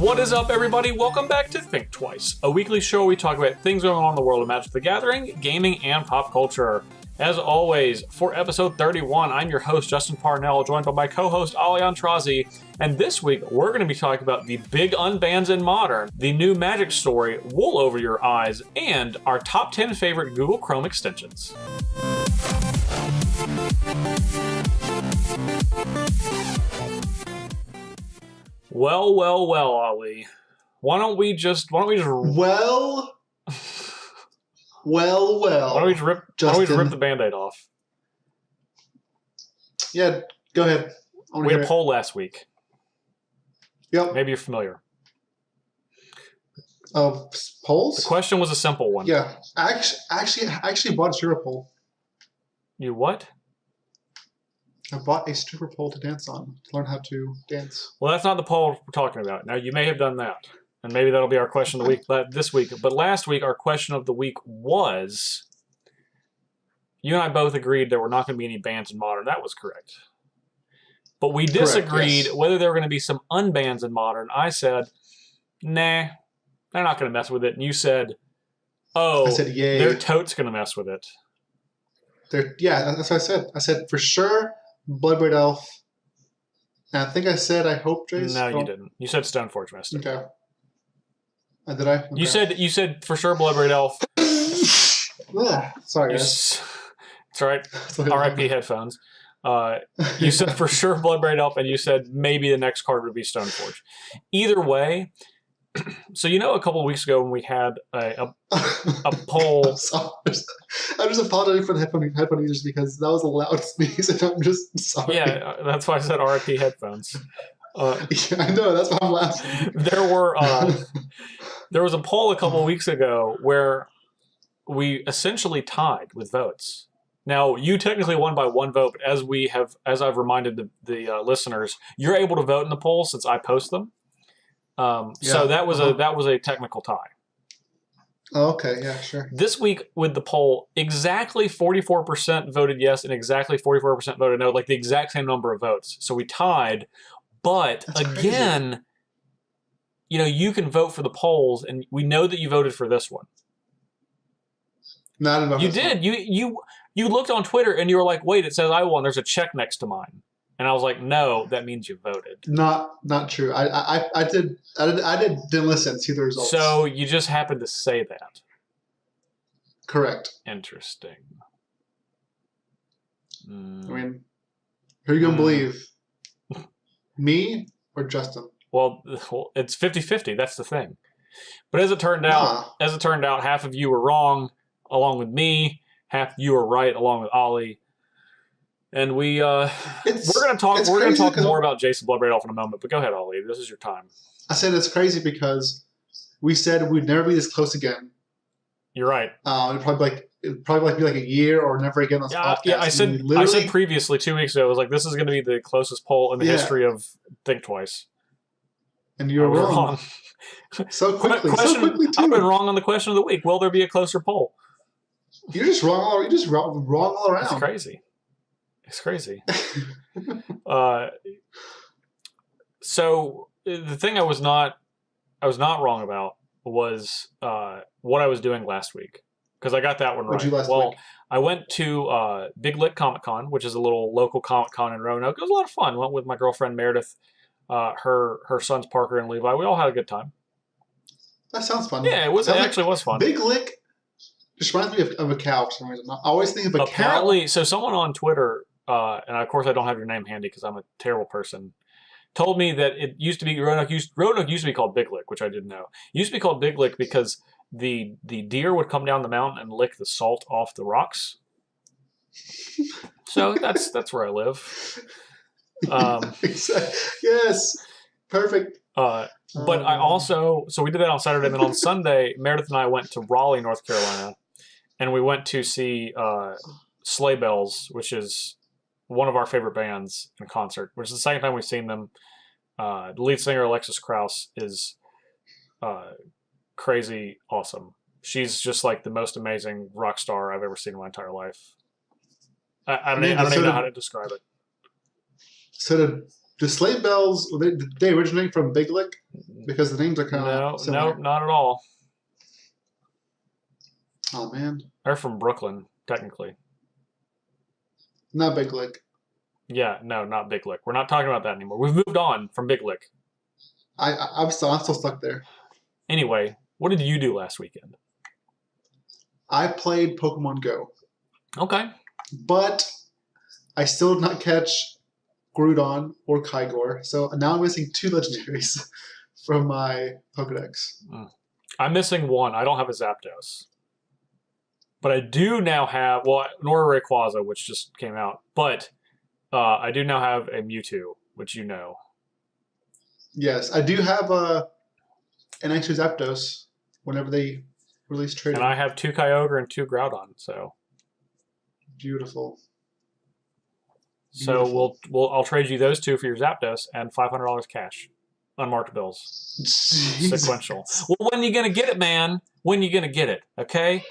What is up, everybody? Welcome back to Thinktwice, a weekly show where we talk about things going on in the world of Magic the Gathering, gaming, and pop culture. As always, for episode 31, I'm your host, Justin Parnell, joined by my co-host, Ali Aintrazi, and this week, we're going to be talking about the big unbans in Modern, the new Magic story, Wool Over Your Eyes, and our top 10 favorite Google Chrome extensions. Well, Ali. Why don't we just Well. Why don't we just rip the Band-Aid off? Yeah, go ahead. We had a poll last week. Yep. Maybe you're familiar. Polls? The question was a simple one. Yeah. I actually bought a stripper pole. You what? I bought a stripper pole to dance on, to learn how to dance. Well, that's not the poll we're talking about. Now, you may have done that. And maybe that'll be our question of the week this week. But last week, our question of the week was... You and I both agreed there were not going to be any bans in Modern. That was correct. But we disagreed whether there were going to be some unbans in Modern. I said, nah, they're not going to mess with it. And you said, oh, I said, yay. Their tote's going to mess with it. Yeah, that's what I said. I said, for sure, Bloodbraid Elf. And I think I said, I hope, Jace. No, you didn't. You said Stoneforge Mystic. Okay. Did I? Okay. You said for sure Bloodbraid Elf. Sorry, guys. It's all right. R.I.P. headphones. You said for sure Bloodbraid Elf, and you said maybe the next card would be Stoneforge. Either way, so a couple of weeks ago when we had a poll. I'm just apologizing for the headphone users because that was a loud sneeze, and I'm just sorry. Yeah, that's why I said R.I.P. headphones. Yeah, I know, that's why I'm laughing. There was a poll a couple of weeks ago where we essentially tied with votes. Now, you technically won by one vote, but as I've reminded the listeners, you're able to vote in the poll since I post them. So that was a technical tie. Oh, okay, yeah, sure. This week with the poll, exactly 44% voted yes and exactly 44% voted no, like the exact same number of votes. So we tied, but that's again, crazy. You can vote for the polls, and we know that you voted for this one. Not enough. You did. You looked on Twitter and you were like, wait, it says I won. There's a check next to mine. And I was like, no, that means you voted. Not true. I didn't listen to the results. So you just happened to say that. Correct. Interesting. I mean, who are you gonna believe? Me or Justin? Well, it's 50-50. That's the thing. But as it turned out, half of you were wrong, along with me. Half of you were right, along with Ali. And we're going to talk more about Jace and Bloodbraid Elf in a moment. But go ahead, Ali. This is your time. I said it's crazy because we said we'd never be this close again. You're right. It'd probably be like a year or never again on this podcast. Yeah, I said previously 2 weeks ago, I was like, this is going to be the closest poll in the history of Thinktwice. And you were wrong. So quickly. Too. I've been wrong on the question of the week. Will there be a closer poll? You're just wrong. You're just wrong all around. It's crazy. It's crazy. So the thing I was not wrong about was what I was doing last week, because I got that one right. What'd you last week? I went to Big Lick Comic Con, which is a little local Comic Con in Roanoke. It was a lot of fun. Went with my girlfriend Meredith, her sons Parker and Levi. We all had a good time. That sounds fun. Yeah, it actually was fun. Big Lick just reminds me of a cow for some reason. I always think of a cow. So someone on Twitter, and of course I don't have your name handy because I'm a terrible person, told me that it used to be Roanoke used to be called Big Lick, which I didn't know. It used to be called Big Lick because the deer would come down the mountain and lick the salt off the rocks. So that's where I live. Yes, perfect. But I also, so we did that on Saturday, and then on Sunday, Meredith and I went to Raleigh, North Carolina, and we went to see Sleigh Bells, which is one of our favorite bands in concert, which is the second time we've seen them. The lead singer, Alexis Krauss, is crazy awesome. She's just like the most amazing rock star I've ever seen in my entire life. I don't even know how to describe it. So the Sleigh Bells, did they originate from Big Lick? Because the names are kind No, of similar. no, not at all. Oh, man. They're from Brooklyn, technically. Not Big Lick. Yeah, no, not Big Lick. We're not talking about that anymore. We've moved on from Big Lick. I'm still stuck there. Anyway, what did you do last weekend? I played Pokemon Go. Okay. But I still did not catch Groudon or Kyogre, so now I'm missing 2 legendaries from my Pokedex. I'm missing one. I don't have a Zapdos. But I do now have, well, nor a Rayquaza, which just came out. But I do now have a Mewtwo, which you know. Yes, I do have an extra Zapdos whenever they release trading. And I have 2 Kyogre and 2 Groudon, so. Beautiful. So I'll trade you those 2 for your Zapdos and $500 cash. Unmarked bills. Jeez. Sequential. Well, when are you going to get it, man? When are you going to get it, okay?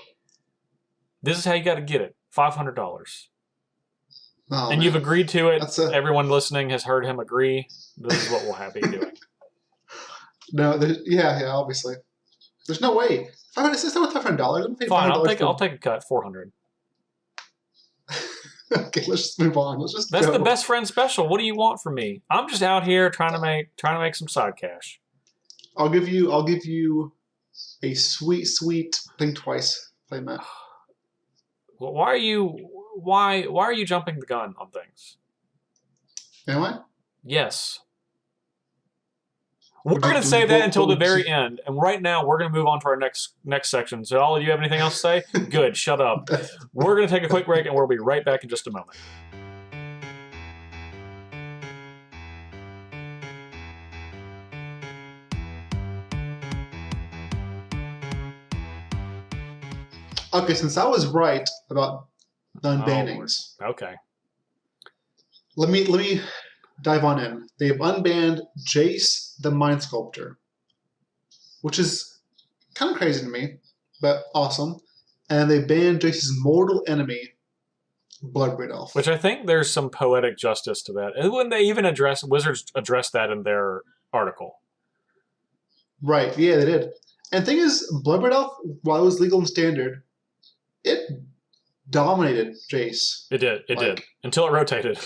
This is how you got to get it. $500. Oh, and man. you've agreed to it. Everyone listening has heard him agree. This is what we'll have you doing. No, yeah, obviously. There's no way. It's not $500. Fine, I'll take a cut. $400. Okay, let's just move on. That's the best friend special. What do you want from me? I'm just out here trying to make some side cash. I'll give you a sweet Thinktwice playmat. Well, why are you jumping the gun on things? Am I? Yes. We're going to say that until the very end, and right now we're going to move on to our next section. So, all of you have anything else to say? Good, shut up. We're going to take a quick break, and we'll be right back in just a moment. Okay, since I was right about the unbannings, okay, let me dive on in. They've unbanned Jace the Mind Sculptor, which is kind of crazy to me, but awesome. And they banned Jace's mortal enemy, Bloodbraid Elf. Which I think there's some poetic justice to that. And when they even Wizards addressed that in their article. Right, yeah, they did. And the thing is, Bloodbraid Elf, while it was legal and standard, it dominated Jace. It did. Until it rotated.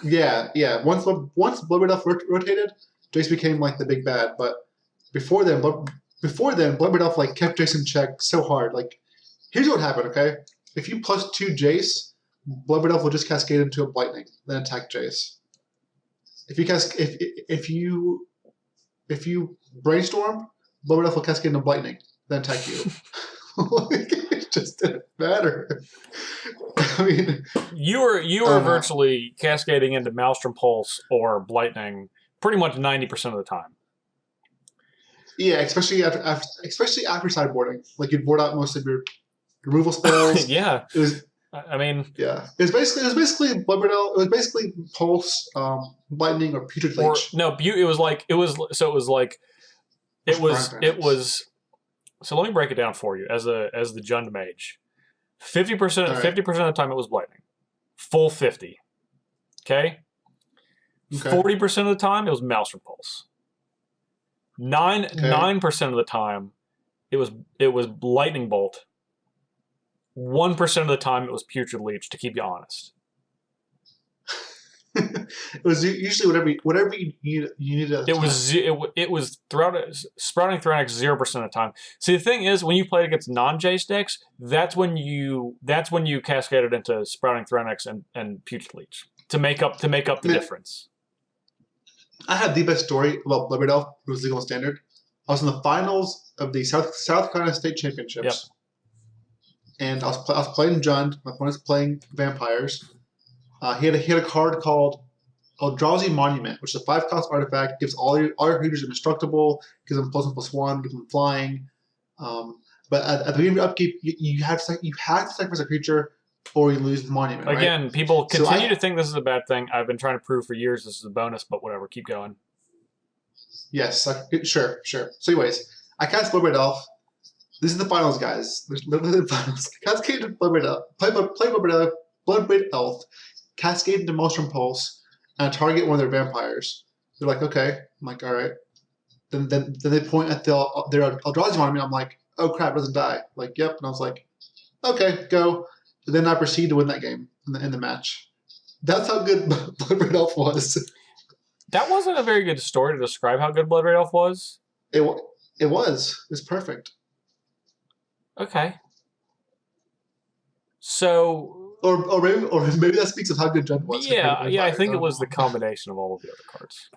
Yeah. Once Bloodbraid Elf rotated, Jace became like the big bad. But before then, Bloodbraid Elf like kept Jace in check so hard. Like, here's what happened. Okay, if you +2 Jace, Bloodbraid Elf will just cascade into a Lightning, then attack Jace. If you Brainstorm, Bloodbraid Elf will cascade into Lightning, then attack you. It just didn't matter. I mean, you were virtually cascading into Maelstrom Pulse or Lightning pretty much 90% of the time. Yeah, especially after sideboarding, like you'd board out most of your removal spells. Yeah, it was. I mean, yeah, it was basically Bloodbraid Elf. It was basically Pulse, Lightning, or Putrid Leech. So let me break it down for you as the Jund Mage. 50% of the time it was Lightning. Full 50. Okay? 40% of the time it was Maelstrom Pulse. 9% of the time it was Lightning Bolt. 1% of the time it was Putrid Leech, to keep you honest. It was usually whatever you needed. It was Sprouting Thornax 0% of the time. See, the thing is, when you played against non-Jace decks, that's when you cascaded into Sprouting Thornax and Putrid Leech to make up the difference. I had the best story about Bloodbraid Elf. It was legal and standard. I was in the finals of the South Carolina State Championships. Yep. And I was playing Jund. My opponent's playing Vampires. He had a card called Eldrazi Monument, which is a 5-cost artifact. Gives all your creatures indestructible. Gives them +1/+1. Gives them flying. But at the beginning of your upkeep, you have to sacrifice a creature, or you lose the monument. Again, right? People continue to think this is a bad thing. I've been trying to prove for years this is a bonus, but whatever. Keep going. Yes, sure. So, anyways, I cast Bloodbraid Elf. This is the finals, guys. There's literally the finals. Cascade into Bloodbraid Elf. Play Bloodbraid Elf. Cascade into Maelstrom Pulse, and target one of their vampires. They're like, okay. I'm like, all right. then they point at their Eldrazi Monument. I'm like, oh crap, it doesn't die. Like, yep. And I was like, okay, go. And then I proceed to win that game in the match. That's how good Bloodbraid Elf was. That wasn't a very good story to describe how good Bloodbraid Elf was. It was. It was perfect. Okay. So. Or maybe that speaks of how good Jund was. Yeah. I think it was the combination of all of the other cards.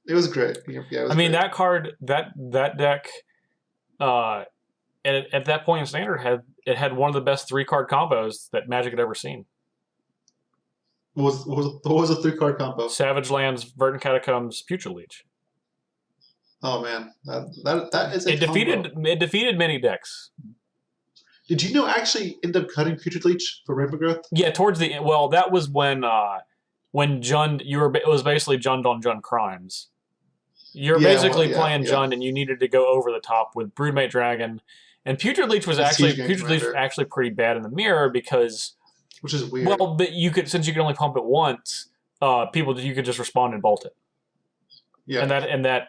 It was great. Yeah, it was great. That card, that deck, at that point in Standard, had one of the best 3-card combos that Magic had ever seen. What was a 3-card combo? Savage Lands, Verdant Catacombs, Putrid Leech. Oh man, that is a It defeated many decks. Did you know actually end up cutting Putrid Leech for Rainbow Growth? Yeah, towards the end. Well, that was when Jund, it was basically Jund on Jund crimes. You're basically playing Jund, and you needed to go over the top with Broodmate Dragon, and Putrid Leech was actually pretty bad in the mirror because, which is weird. Well, but since you could only pump it once, you could just respond and bolt it. Yeah, and that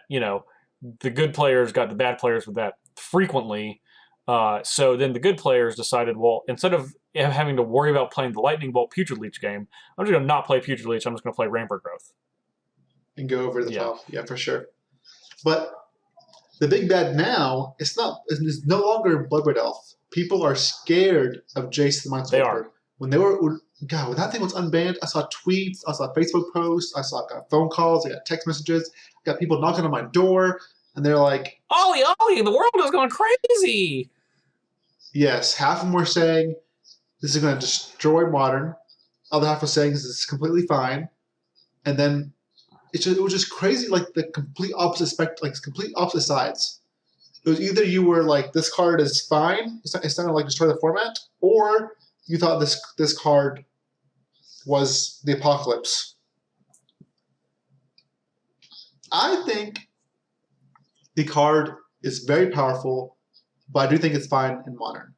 the good players got the bad players with that frequently. So then the good players decided, well, instead of having to worry about playing the Lightning Bolt Putrid Leech game, I'm just going to not play Putrid Leech. I'm just going to play Rainbow Growth. And go over the top. Yeah, for sure. But the big bad now, it's no longer Bloodbraid Elf. People are scared of Jace the Mightiest. They are. When that thing was unbanned, I saw tweets, I saw Facebook posts, I got phone calls, I got text messages, got people knocking on my door, and they're like, Ollie, the world is going crazy. Yes, half of them were saying this is going to destroy Modern. Other half was saying this is completely fine. And then it was just crazy, like the complete opposite complete opposite sides. It was either you were like, this card is fine, it's not going to like destroy the format, or you thought this card was the apocalypse. I think the card is very powerful, but I do think it's fine in Modern.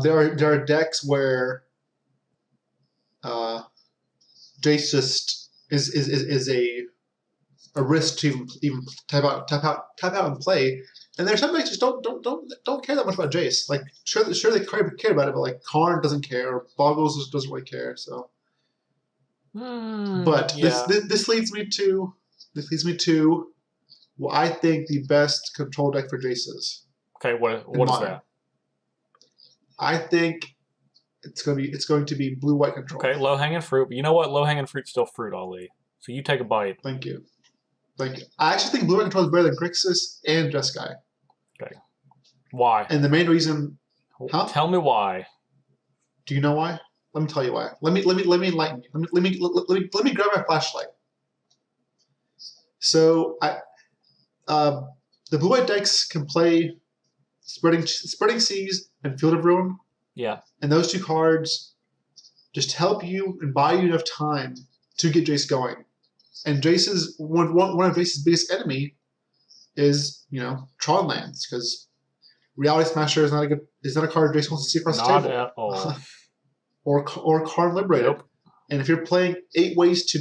There are decks where Jace just is a risk to even tap out and play. And there's some decks just don't care that much about Jace. Like sure they care about it, but like Karn doesn't care, or Boggles doesn't really care. So, this leads me to what I think the best control deck for Jace is. Okay, what is that? I think it's going to be blue-white control. Okay, low-hanging fruit. But you know what? Low-hanging fruit's still fruit, Ali. So you take a bite. Thank you. I actually think blue-white control is better than Grixis and Jeskai. Okay. Why? And the main reason... Huh? Tell me why. Do you know why? Let me tell you why. Let me enlighten you. Let me grab my flashlight. So the blue-white decks can play Spreading Seas and Field of Ruin. Yeah. And those two cards just help you and buy you enough time to get Jace going. And Jace's one of Jace's biggest enemy is Tron lands, because Reality Smasher is not a card Jace wants to see across the table. Not at all. or Karn Liberated. Nope. And if you're playing 8 ways to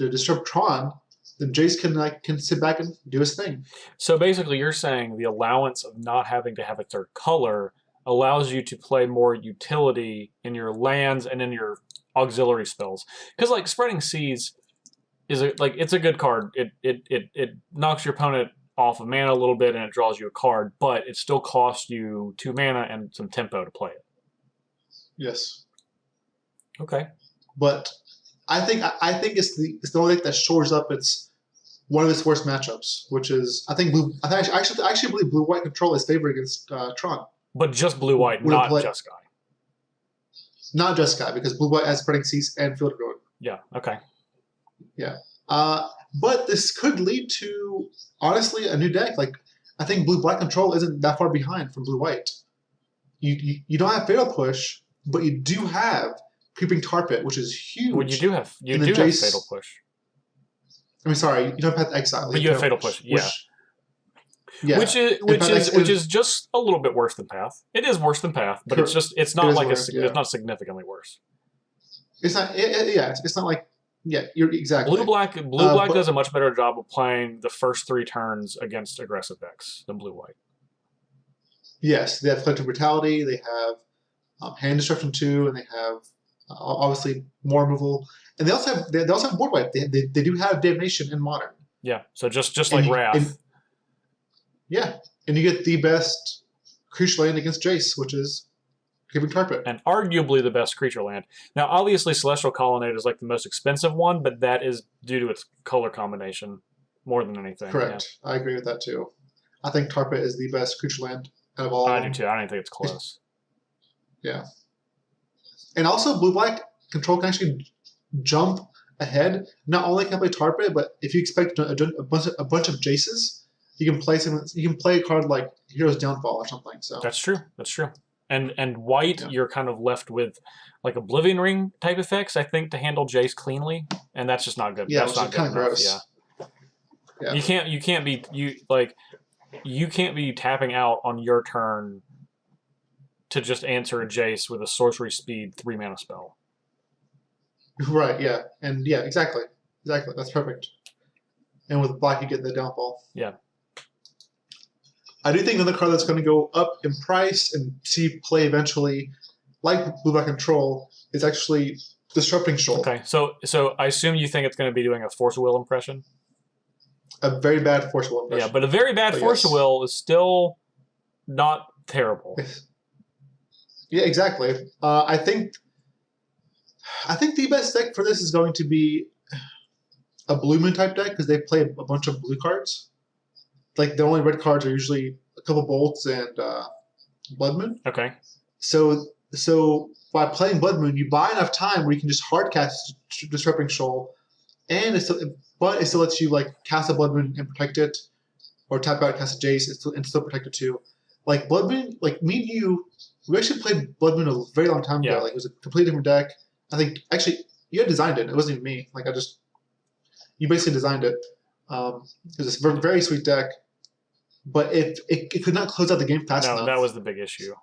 disrupt Tron, then Jace can sit back and do his thing. So basically, you're saying the allowance of not having to have a third color allows you to play more utility in your lands and in your auxiliary spells. Because like Spreading Seas it's a good card. It knocks your opponent off of mana a little bit and it draws you a card, but it still costs you 2 mana and some tempo to play it. Yes. Okay. But I think it's the only deck that shores up one of its worst matchups, which is I actually believe blue-white control is favored against Tron. But just blue-white, not Jeskai. Not Jeskai, because blue-white has Spreading Seas and Field of Ruin. Yeah. Okay. Yeah. But this could lead to honestly a new deck. Like I think blue-black control isn't that far behind from blue-white. You don't have Fatal Push, but you do have Creeping Tar Pit, which is huge. Well, you do have Fatal Push. I mean, sorry, you don't have to exile. But you have Fatal Push, yeah. Which is just a little bit worse than Path. It is worse than Path, but it's not significantly worse. It's not. It's not like Yeah, you're exactly. Blue-black does a much better job of playing the first 3 turns against aggressive decks than blue-white. Yes, they have collective brutality. They have hand destruction too, and they have obviously more removal. And they also have board wipe. They do have divination in modern. Yeah, so just like Wrath. And you get the best creature land against Jace, which is Giving Carpet. And arguably the best creature land. Now, obviously, Celestial Colonnade is like the most expensive one, but that is due to its color combination more than anything. Correct. Yeah. I agree with that too. I think Carpet is the best creature land out of all. I do too. I don't think it's close. Yeah. And also, blue-black control can actually jump ahead. Not only can I play Tarpit, but if you expect a bunch of Jaces, you can play a card like Hero's Downfall or something. So that's true. And white, you're kind of left with like Oblivion Ring type effects, I think, to handle Jace cleanly, and that's just not good. Yeah, that's not kind of gross. Yeah. You can't be tapping out on your turn to just answer a Jace with a sorcery speed 3-mana spell. Right, yeah. And yeah, exactly. That's perfect. And with black, you get the Downfall. Yeah. I do think another card that's going to go up in price and see play eventually, like blue-black control, is actually Disrupting Shoal. Okay, so I assume you think it's going to be doing a Force of Will impression? A very bad Force of Will impression. Yeah, but a very bad Force of Will is still not terrible. Yeah, exactly. I think the best deck for this is going to be a Blue Moon type deck because they play a bunch of blue cards. Like the only red cards are usually a couple Bolts and Blood Moon. Okay. So by playing Blood Moon, you buy enough time where you can just hardcast Disrupting Shoal, and it still lets you like cast a Blood Moon and protect it, or tap out, cast a Jace and still protect it too. Like Blood Moon, like me and you, we actually played Blood Moon a very long time ago. Like it was a completely different deck. I think actually you had designed it. It wasn't even me. Like you basically designed it. It was a very sweet deck, but it could not close out the game fast enough. No, that was the big issue.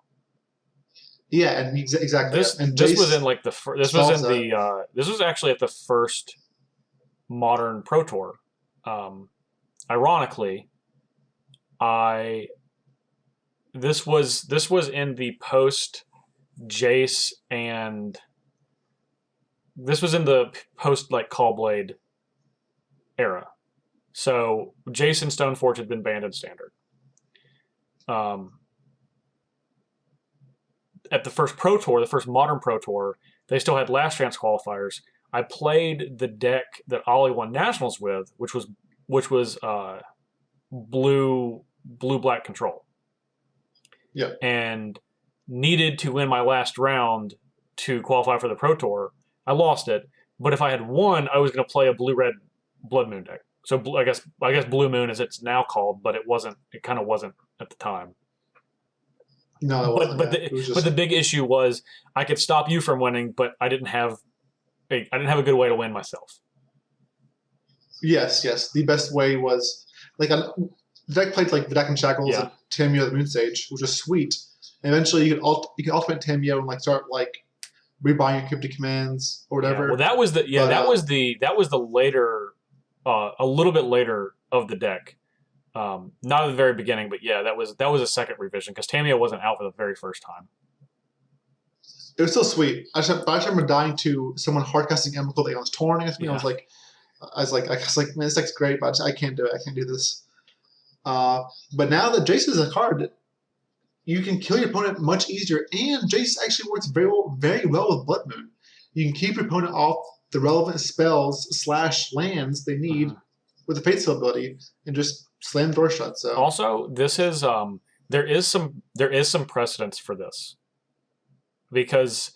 Yeah, and exactly. This was in like this was actually at the first Modern Pro Tour. Ironically, this was in the post Jace and this was in the post like Callblade era. So Jace and Stoneforge had been banned in Standard. At the first Pro Tour, the first Modern Pro Tour, they still had Last Chance qualifiers. I played the deck that Ollie won Nationals with, which was blue-black control. Yeah. And needed to win my last round to qualify for the Pro Tour. I lost it, but if I had won, I was going to play a blue-red Blood Moon deck. So I guess Blue Moon as it's now called, but it kind of wasn't at the time. No, it wasn't. But the big issue was I could stop you from winning, but I didn't have a good way to win myself. Yes. The best way was like the deck played like Vidak and Shackles and Tamio the Moon Sage, which was sweet. And eventually you could ultimate Tamio and like start like rebuying your cryptic commands or whatever. Yeah, well, that was the later, a little bit later of the deck. Not at the very beginning, but yeah, that was a second revision because Tamio wasn't out for the very first time. It was still sweet. I just remember dying to someone hardcasting Emrakul that was torn against me. Yeah. I was like, man, this deck's great, but I can't do it. I can't do this. But now that Jace is a card, you can kill your opponent much easier, and Jace actually works very well with Blood Moon. You can keep your opponent off the relevant spells / lands they need with the Fate Seal ability, and just slam the door shut. So also, this is there is some precedence for this because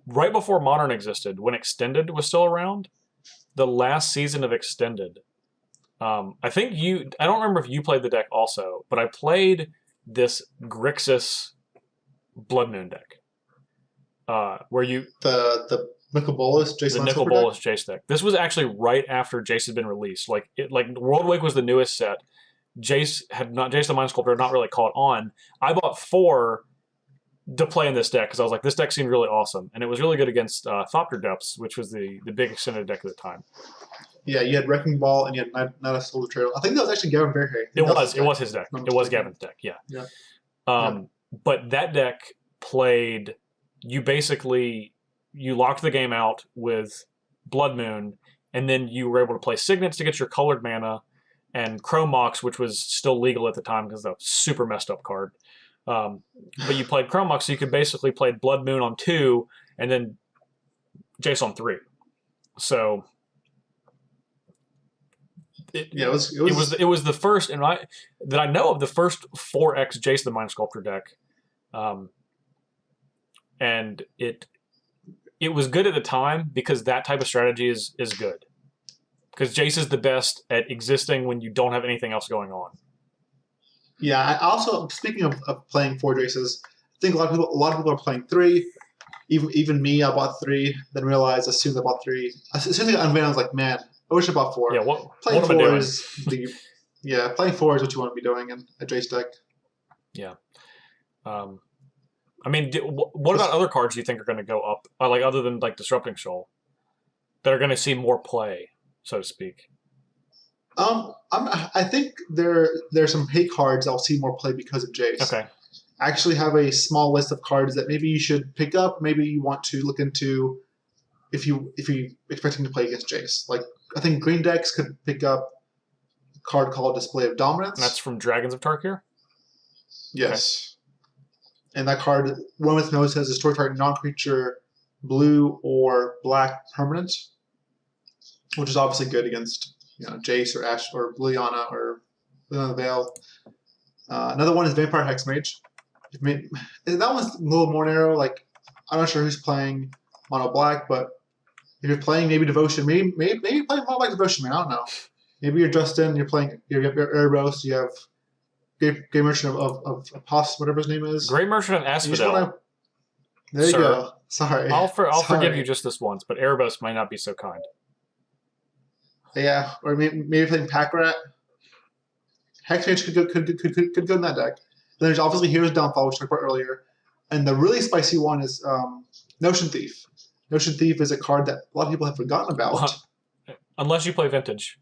right before Modern existed, when Extended was still around, the last season of Extended, I don't remember if you played the deck also, but I played this Grixis Blood Moon deck, where you the Nicol Bolas Jace deck. This was actually right after Jace had been released. Like Worldwake was the newest set. Jace the Mind Sculptor had not really caught on. I bought 4 to play in this deck because I was like, this deck seemed really awesome, and it was really good against Thopter Depths, which was the big extended deck at the time. Yeah, you had Wrecking Ball and you had not a Solar Trail. I think that was actually Gavin Verhey. It was his deck. It was Gavin's deck. Yeah. But that deck played. You basically locked the game out with Blood Moon, and then you were able to play Signets to get your colored mana, and Chrome Mox, which was still legal at the time because that was a super messed up card. But you played Chrome Mox, so you could basically play Blood Moon on 2, and then Jace on 3. So it was the first, and that I know of, the first 4X Jace the Mind Sculptor deck, and it was good at the time because that type of strategy is good. Because Jace is the best at existing when you don't have anything else going on. Yeah, I also, speaking of playing 4 Jaces, I think a lot of people are playing 3. Even me, I bought 3, then realized as soon as I bought 3, as soon as I unveiled, I was like, man, I wish I bought 4. Yeah, playing what am I 4 doing? Playing 4 is what you want to be doing in a Jace deck. Yeah. I mean, what about other cards you think are going to go up, like other than like Disrupting Shoal, that are going to see more play, so to speak? I think there's some hate cards I'll see more play because of Jace. Okay. I actually have a small list of cards that maybe you should pick up. Maybe you want to look into if you expecting to play against Jace. Like, I think green decks could pick up a card called Display of Dominance. And that's from Dragons of Tarkir? Yes. Okay. And that card, one with no, says destroy target non-creature blue or black permanent, which is obviously good against Jace or Ash or Liliana or Liliana Vale. Another one is Vampire Hexmage. That one's a little more narrow. Like, I'm not sure who's playing mono black, but if you're playing maybe Devotion, maybe playing mono black Devotion, man. I don't know. Maybe you're Justin. You're playing. You have Erebos. You have Great Merchant of Pos, whatever his name is. Great Merchant of Asphodel. There you go. Sorry. I'll forgive you just this once, but Erebos might not be so kind. Yeah, or maybe playing Pack Rat. Hexmage could go in that deck. Then there's obviously Hero's Downfall, which I talked about earlier. And the really spicy one is Notion Thief. Notion Thief is a card that a lot of people have forgotten about. Unless you play Vintage.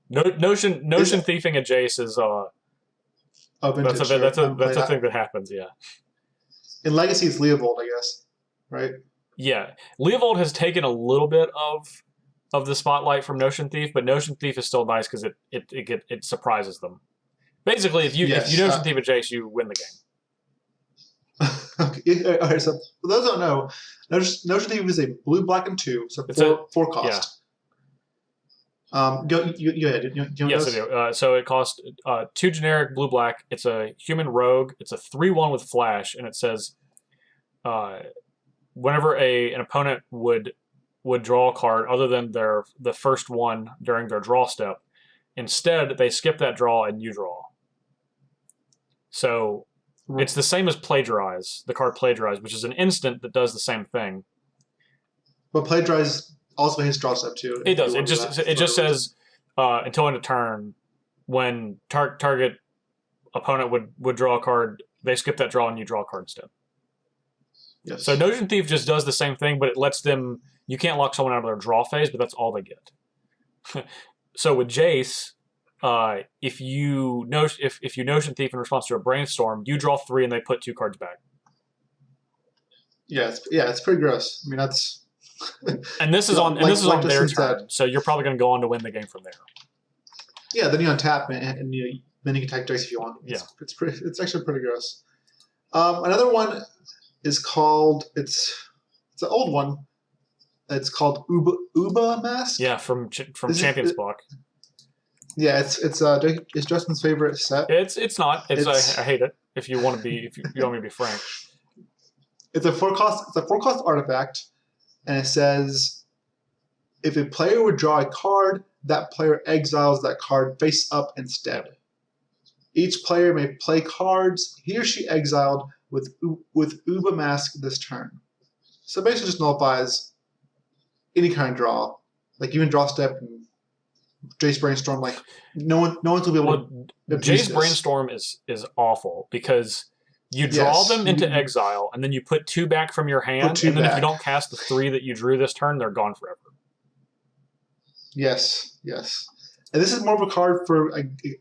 Notion Thiefing a Jace is Vintage, that's a thing that happens, yeah. In Legacy, it's Leovold, I guess, right? Yeah. Leovold has taken a little bit of the spotlight from Notion Thief, but Notion Thief is still nice because it surprises them. Basically, if you Notion Thief a Jace, you win the game. Okay. All right, so for those who don't know, Notion Thief is a blue, black, and 2, so it's 4 cost. Yeah. Go ahead. Yes, I do. So it costs 2 generic blue, black. It's a human rogue. It's a 3/1 with flash, and it says whenever an opponent would draw a card other than the first one during their draw step, instead they skip that draw and you draw. So it's the same as Plagiarize, the card Plagiarize, which is an instant that does the same thing. But Plagiarize also hits draw step too. It does. It just says until end of turn, when target opponent would draw a card, they skip that draw and you draw a card instead. Yes. So Notion Thief just does the same thing, but it lets them. You can't lock someone out of their draw phase, but that's all they get. So with Jace, if you Notion Thief in response to a Brainstorm, you draw 3 and they put 2 cards back. Yeah, it's pretty gross. I mean, that's. And this is on their turn, so you're probably going to go on to win the game from there. Yeah, then you untap and then you can attack Jace if you want. It's actually pretty gross. Another one is called it's an old one. It's called Uba Mask. Yeah, from Champions Block. Yeah, it's Justin's favorite set. It's not. I hate it. If you want me to be frank. It's a 4 cost artifact, and it says if a player would draw a card, that player exiles that card face up instead. Each player may play cards he or she exiled with Uba Mask this turn. So basically just nullifies any kind of draw. Like even draw step and Jace Brainstorm, like no one's gonna be able to Jace Brainstorm is awful because You draw Yes. them into exile, and then you put 2 back from your hand, and then if you don't cast the 3 that you drew this turn, they're gone forever. Yes. And this is more of a card for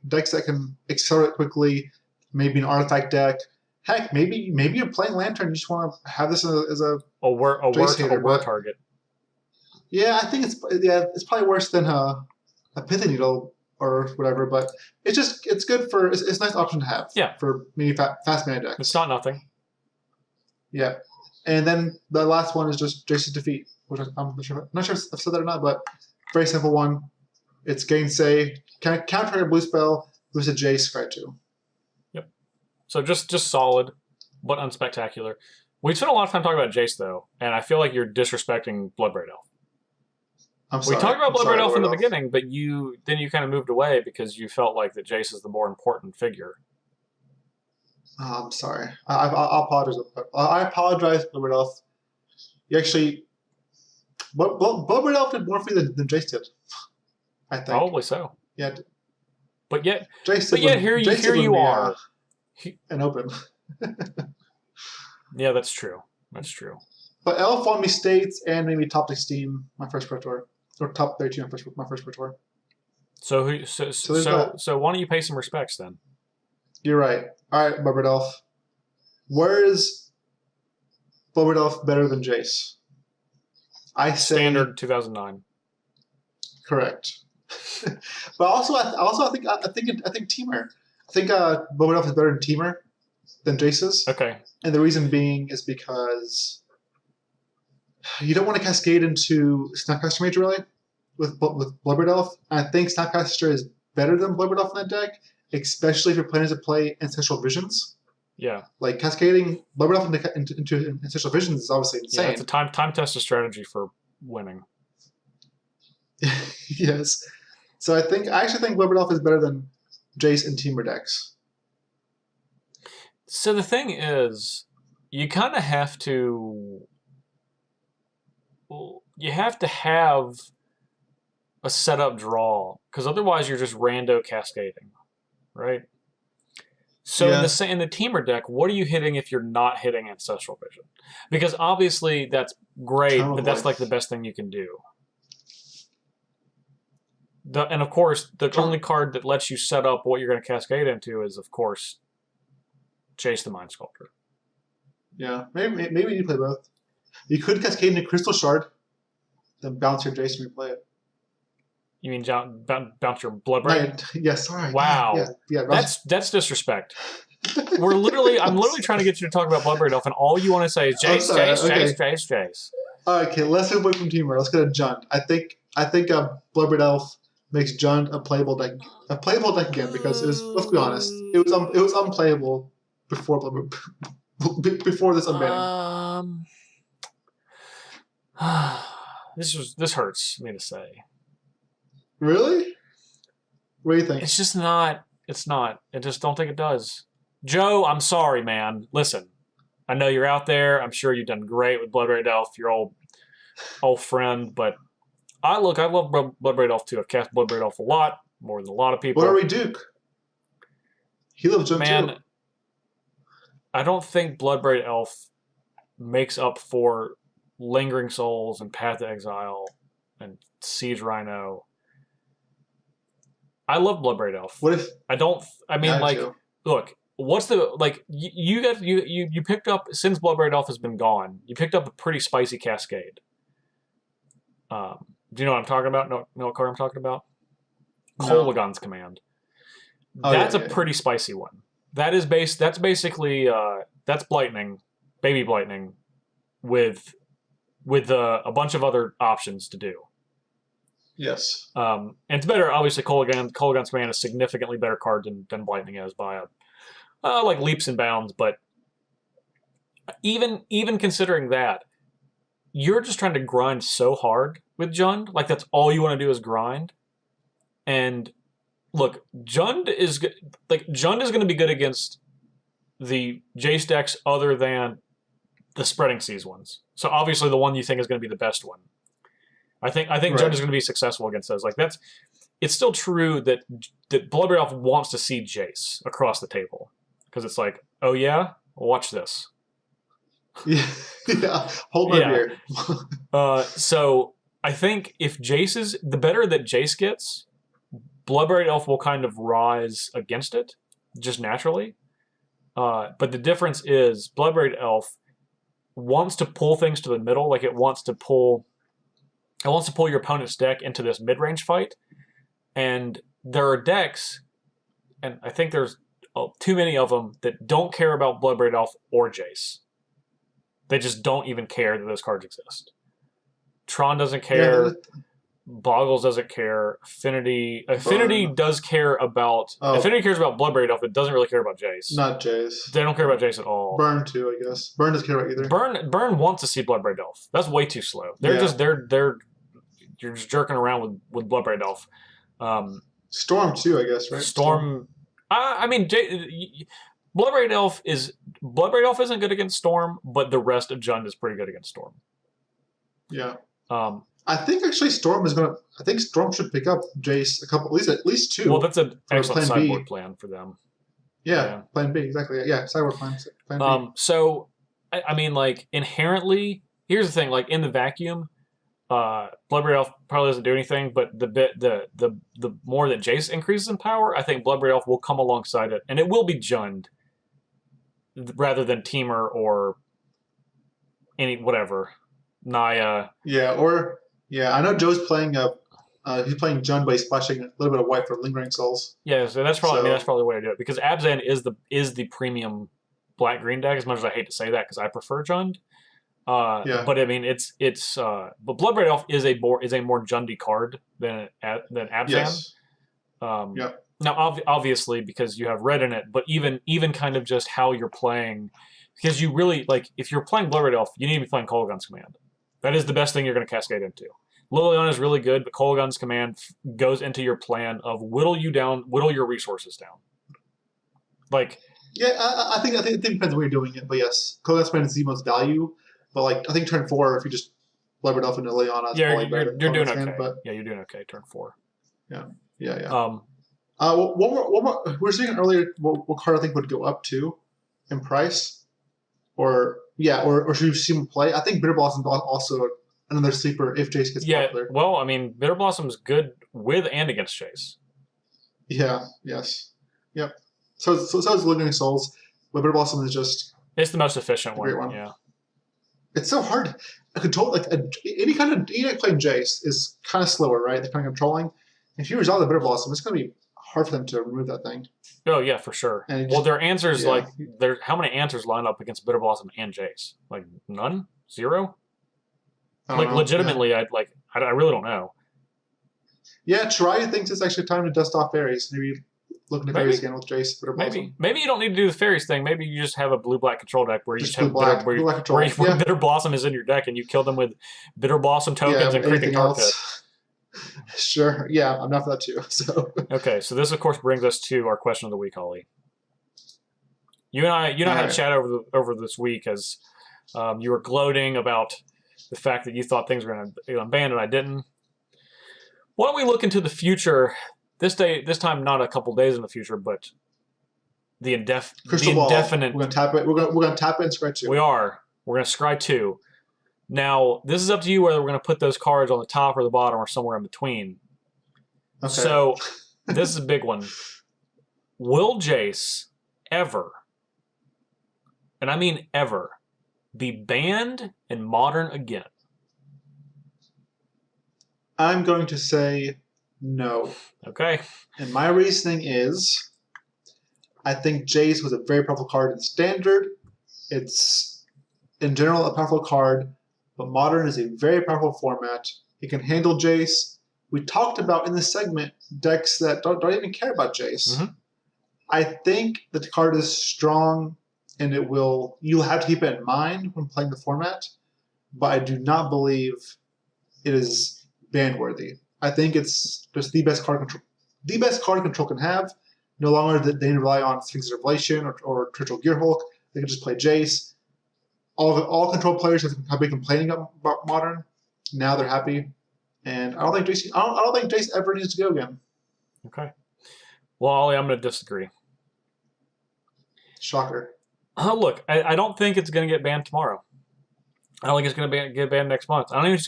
decks that can accelerate quickly, maybe an artifact deck. Heck, maybe you're playing Lantern, you just want to have this as a war target. Yeah, I think it's probably worse than a Pithing Needle or whatever, but it's good for it's a nice option to have. Yeah. For maybe fast mana decks. It's not nothing. Yeah, and then the last one is just Jace's Defeat, which I'm not sure if I've said that or not, but very simple one. It's Gainsay, counter a blue spell, who's a Jace, cry 2. Yep. So just solid, but unspectacular. We spent a lot of time talking about Jace though, and I feel like you're disrespecting Bloodbraid Elf. I'm sorry. We talked about Bloodbraid Elf in the beginning, but you kind of moved away because you felt like that Jace is the more important figure. Oh, I'm sorry. I apologize. I apologize, Bloodbraid Elf. You actually, Bloodbraid Elf did more for you than Jace did. I think. Probably so. Yeah. But yet, Jace here you are. And open. Yeah, that's true. That's true. But Elf won me States and maybe top 16 my first Pro Tour. Or top 13 my first Pro Tour. So why don't you pay some respects then? You're right. All right, Bloodbraid Elf. Where is Bloodbraid Elf better than Jace? I say Standard 2009. Correct. But I think Teamer. I think Bloodbraid Elf is better than Teamer than Jace's. Okay. And the reason being is because you don't want to cascade into Snapcaster Mage really with Bloodbraid Elf. And I think Snapcaster is better than Bloodbraid Elf in that deck, especially if you're planning to play Ancestral Visions. Yeah. Like cascading Bloodbraid Elf into Ancestral Visions is obviously insane. Yeah, it's a time tested strategy for winning. Yes. So I actually think Bloodbraid Elf is better than Jace and Teamer decks. So the thing is, you kind of have to have a setup draw, because otherwise you're just rando cascading, right? So in the Teamer deck, what are you hitting if you're not hitting Ancestral Vision? Because obviously that's great, but that's like the best thing you can do. And of course, the only card that lets you set up what you're going to cascade into is, of course, Chase the Mind Sculptor. Yeah, maybe you play both. You could cascade into Crystal Shard, then bounce your Jace and replay it. You mean bounce your Bloodbraid? Yeah, sorry. Wow. Yeah, that's disrespect. I'm literally trying to get you to talk about Bloodbraid Elf, and all you want to say is Jace, Jace. Okay, let's move away from Teamer. Let's go to Jund. I think Bloodbraid Elf makes Jund a playable deck again, because it was, let's be honest, it was unplayable before this unbanning. This hurts me to say. Really? What do you think? It's just not. It's not. I just don't think it does. Joe, I'm sorry, man. Listen, I know you're out there. I'm sure you've done great with Bloodbraid Elf, your old friend, but I love Bloodbraid Elf too. I've cast Bloodbraid Elf a lot, more than a lot of people. What are we, Duke? He loves Jund too. Man, I don't think Bloodbraid Elf makes up for Lingering Souls and Path to Exile and Siege Rhino. I love Bloodbraid Elf. What if look, what's the you picked up, since Bloodbraid Elf has been gone, you picked up a pretty spicy cascade. Do you know what I'm talking about? Know what card I'm talking about? No. Kolaghan's Command. That's a pretty spicy one. That's basically that's Blightning, baby Blightning, with a bunch of other options to do. Yes. And it's better, obviously. Kolaghan's Command is a significantly better card than Blightning is by like leaps and bounds. But even considering that, you're just trying to grind so hard with Jund. Like, that's all you want to do is grind. And look, Jund is going to be good against the Jace decks other than the Spreading Seas ones. So obviously the one you think is going to be the best one. I think right. Jund is going to be successful against those. Like, it's still true that Bloodbraid Elf wants to see Jace across the table, because it's like, oh yeah, Watch this. Yeah, yeah. Hold my beer. So I think if the better that Jace gets, Bloodbraid Elf will kind of rise against it, just naturally. But the difference is Bloodbraid Elf wants to pull things to the middle, like it wants to pull your opponent's deck into this mid-range fight. And there are decks, and I think there's too many of them, that don't care about Bloodbraid Elf or Jace. They just don't even care that those cards exist. Tron doesn't care. Yeah. Boggles doesn't care. Affinity does care about... Affinity cares about Bloodbraid Elf, but doesn't really care about Jace. Not Jace. They don't care about Jace at all. Burn too, I guess. Burn doesn't care about either. Burn wants to see Bloodbraid Elf. That's way too slow. You're just jerking around with Bloodbraid Elf. Storm too, I guess, right? Storm. I mean, Bloodbraid Elf isn't good against Storm, but the rest of Jund is pretty good against Storm. Yeah. I think actually Storm should pick up Jace at least two. Well, that's an excellent sideboard plan for them. Yeah, plan B, exactly. Yeah, sideboard plan B. So, I mean, like, inherently, here's the thing, like, in the vacuum, Bloodbraid Elf probably doesn't do anything, but the more that Jace increases in power, I think Bloodbraid Elf will come alongside it, and it will be Jund rather than Temur or whatever. Naya. Yeah, I know Joe's playing he's playing Jund, but he's splashing a little bit of white for Lingering Souls. Yeah, so that's probably the way to do it, because Abzan is the premium black-green deck, as much as I hate to say that, because I prefer Jund. But I mean, but Bloodbraid Elf is a more Jundy card than Abzan. Yes. Now, obviously, because you have red in it, but even kind of just how you're playing, because you really, like, if you're playing Bloodbraid Elf, you need to be playing Kolaghan's Command. That is the best thing you're going to cascade into. Liliana is really good, but Kolaghan's Command goes into your plan of whittle your resources down. Like, yeah, I think it depends where you're doing it, but yes, Kolaghan's Command is the most value. But like, I think turn 4, if you just Bloodbraid Elf into Liliana, is probably better. You're doing okay. You're doing okay. Turn 4. Yeah. One more. We were saying earlier what card I think would go up to in price, or should you see him play? I think Bitter Blossom also another sleeper if Jace gets popular. Well, I mean, Bitter Blossom's good with and against Jace. Yeah. Yes. Yep. So is Lingering Souls, but Bitter Blossom is just... It's the most efficient one. Yeah. It's so hard. Control, like, any playing Jace is kind of slower, right? They're kind of controlling. If you resolve the Bitter Blossom, it's going to be hard for them to remove that thing. Oh, yeah, for sure. Their answers, how many answers line up against Bitter Blossom and Jace? Like, none? Zero? Legitimately, yeah. I really don't know. Yeah, Choi thinks it's actually time to dust off fairies. Maybe look into fairies again with Jace. Bitter Blossom. Maybe you don't need to do the fairies thing. Maybe you just have a blue-black control deck where you just have Bitter Blossom is in your deck and you kill them with Bitter Blossom tokens and Creeping Tar Pit. Sure. Yeah, I'm not for that too. So okay, so this of course brings us to our question of the week, Ollie. You and I had a chat over this week as you were gloating about the fact that you thought things were going to ban and I didn't. Why don't we look into the future? This time not a couple days in the future, but the indefinite. We're gonna tap it. We're gonna tap it and scry 2. We are. We're gonna scry 2. Now, this is up to you whether we're going to put those cards on the top or the bottom or somewhere in between. Okay. So, this is a big one. Will Jace ever, and I mean ever, be banned in Modern again? I'm going to say no. Okay. And my reasoning is, I think Jace was a very powerful card in Standard. It's, in general, a powerful card. But Modern is a very powerful format. It can handle Jace. We talked about in this segment decks that don't even care about Jace. Mm-hmm. I think that the card is strong, and you'll have to keep it in mind when playing the format. But I do not believe it is ban-worthy. I think it's just the best card control can have. No longer that they rely on Sphinx Revelation or Triple Gearhulk. They can just play Jace. All control players have been complaining about Modern. Now they're happy, and I don't think Jace ever needs to go again. Okay. Well, Ollie, I'm going to disagree. Shocker. Look, I don't think it's going to get banned tomorrow. I don't think it's going to get banned next month. I don't even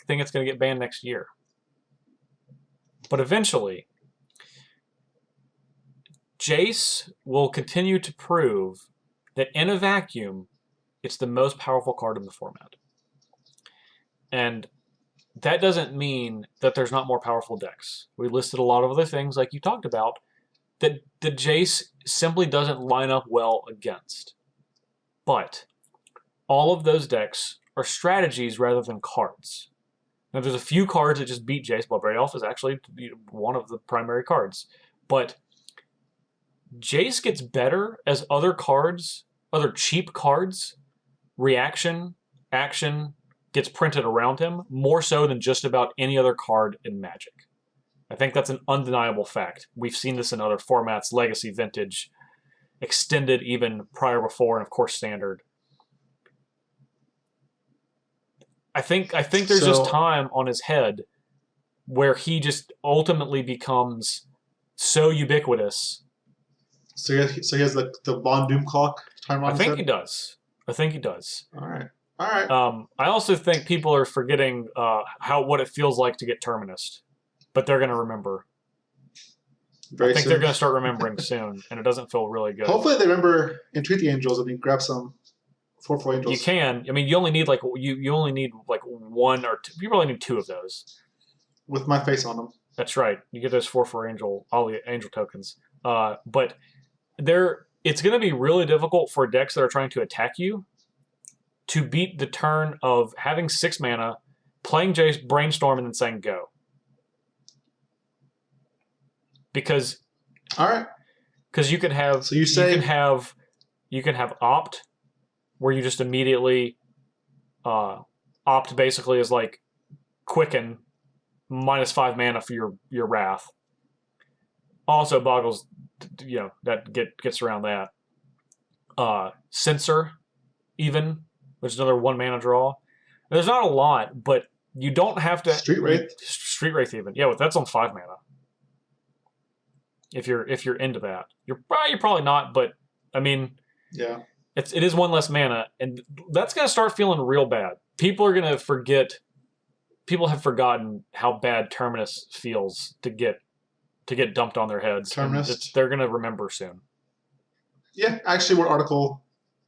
think it's going to get banned next year. But eventually, Jace will continue to prove that in a vacuum, it's the most powerful card in the format. And that doesn't mean that there's not more powerful decks. We listed a lot of other things, like you talked about, that the Jace simply doesn't line up well against. But all of those decks are strategies rather than cards. Now, there's a few cards that just beat Jace. Bloodbraid Elf is actually one of the primary cards. But Jace gets better as other cards, other cheap cards, reaction, action, gets printed around him, more so than just about any other card in Magic. I think that's an undeniable fact. We've seen this in other formats, Legacy, Vintage, Extended, even prior, before, and of course Standard. I think there's just time on his head where he just ultimately becomes so ubiquitous. So he has the Von Doom clock time on his head? He does. I think he does. All right. I also think people are forgetting what it feels like to get Terminus, but they're going to remember. They're going to start remembering soon, and it doesn't feel really good. Hopefully they remember Entreat the Angels and then grab some 4/4 Angels. You can. I mean, you only need one or two. You probably need two of those. With my face on them. That's right. You get those 4/4 Ali Angel tokens. But it's going to be really difficult for decks that are trying to attack you to beat the turn of having 6 mana, playing Jace, Brainstorm, and then saying go. Because you can have you can have opt, where you just immediately opt basically is like quicken -5 mana for your wrath. Also boggles, that gets around that. Censor, even, which is another 1 mana draw. There's not a lot, but you don't have to. Street Wraith even. Yeah, that's on 5 mana. If you're into that, you're probably not, but I mean, yeah, it is 1 less mana, and that's gonna start feeling real bad. People are gonna forget. People have forgotten how bad Terminus feels to get dumped on their heads. Terminus. They're gonna remember soon. Yeah, I actually wrote an article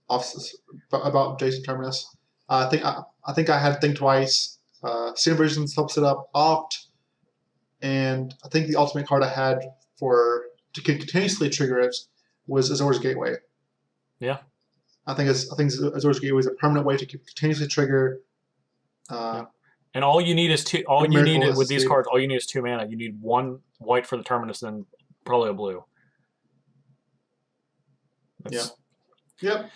about Jason Terminus. I think I had Thinktwice. Standard versions helps it up. Opt, and I think the ultimate card I had to continuously trigger it was Azor's Gateway. Yeah, I think Azor's Gateway is a permanent way to continuously trigger. And all you need is two. All you need with these cards, all you need is 2 mana. You need 1 white for the Terminus, and then probably a blue. Yep.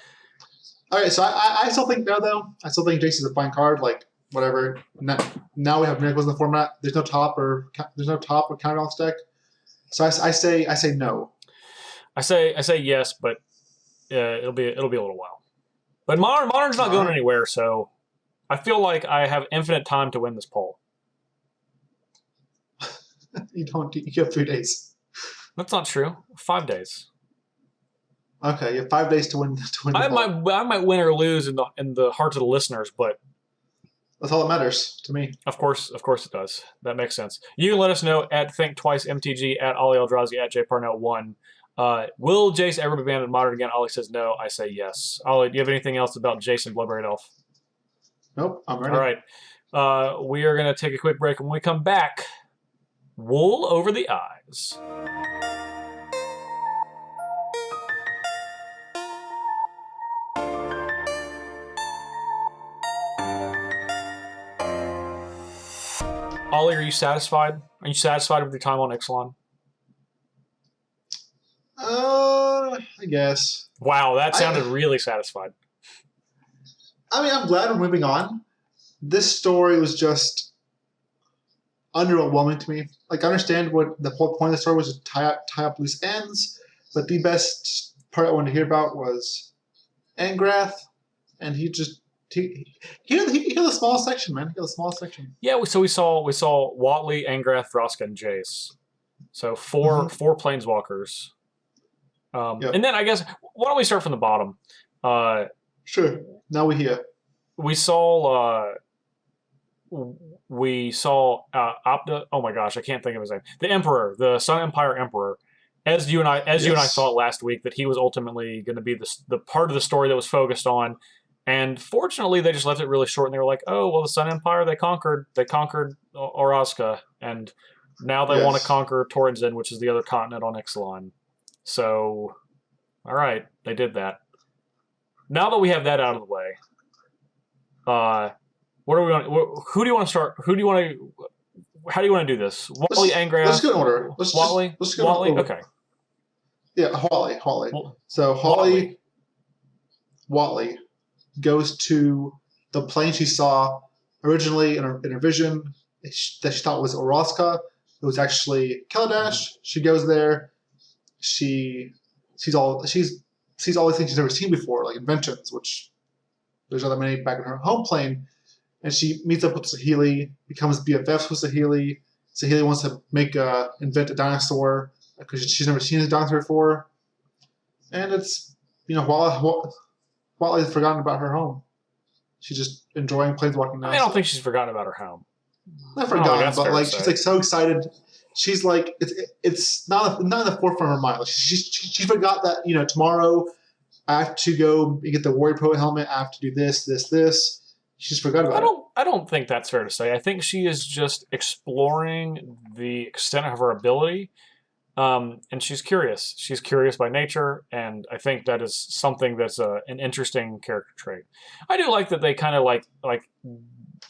All right, so I still think no, though. I still think Jace is a fine card. Like, whatever. Now we have miracles in the format. There's no top or counterbalance deck. So I say no. I say yes, but it'll be a little while. But modern's not going anywhere, so I feel like I have infinite time to win this poll. You have 3 days. That's not true. 5 days. Okay, you have 5 days to win. I might win or lose in the hearts of the listeners, but that's all that matters to me. Of course it does. That makes sense. You can let us know at Thinktwice MTG, at Ali Aintrazi, at JParnell1. Will Jace ever be banned in Modern again? Ali says no. I say yes. Ali, do you have anything else about Jace and Bloodbraid Elf? Nope, I'm ready. All right. We are going to take a quick break. When we come back, wool over the eyes. Ollie, are you satisfied? Are you satisfied with your time on Ixalan? I guess. Wow, that sounded really satisfied. I mean, I'm glad we're moving on. This story was just underwhelming to me. Like, I understand what the whole point of the story was, to tie up loose ends, but the best part I wanted to hear about was Angrath, and he had the smallest section, man. He had the smallest section. Yeah, so we saw Watley, Angrath, Vraska, and Jace. So four planeswalkers. Yep. And then I guess, why don't we start from the bottom? Sure. Now we're here. We saw Opta. Oh my gosh, I can't think of his name. The Emperor, the Sun Empire Emperor. As you and I thought last week that he was ultimately going to be the part of the story that was focused on, and fortunately they just left it really short. And they were like, oh well, the Sun Empire they conquered Orazca, and now they want to conquer Torrenzin, which is the other continent on Ixalan. So, all right, they did that. Now that we have that out of the way, what are we going? Who do you want to start? Who do you want to? How do you want to do this? Wally, Angrath. Let's go in order. Wally. Okay. Yeah, Wally. So Wally goes to the plane she saw originally in her vision that she thought was Orazca. It was actually Kaladesh. She goes there. She sees all these things she's never seen before, like inventions, which there's not that many back in her home plane. And she meets up with Saheeli, becomes BFFs with Saheeli. Saheeli wants to invent a dinosaur because she's never seen a dinosaur before. And it's, Wally's forgotten about her home. She's just enjoying Planeswalking now. I don't think she's forgotten about her home. Not forgotten, but like she's like so excited. She's like it's not in the forefront of her mind. Like she forgot that tomorrow I have to go get the Warrior Poet helmet. I have to do this. She's forgot about it. I don't think that's fair to say. I think she is just exploring the extent of her ability, and she's curious. She's curious by nature, and I think that is something that's an interesting character trait. I do like that they kind of like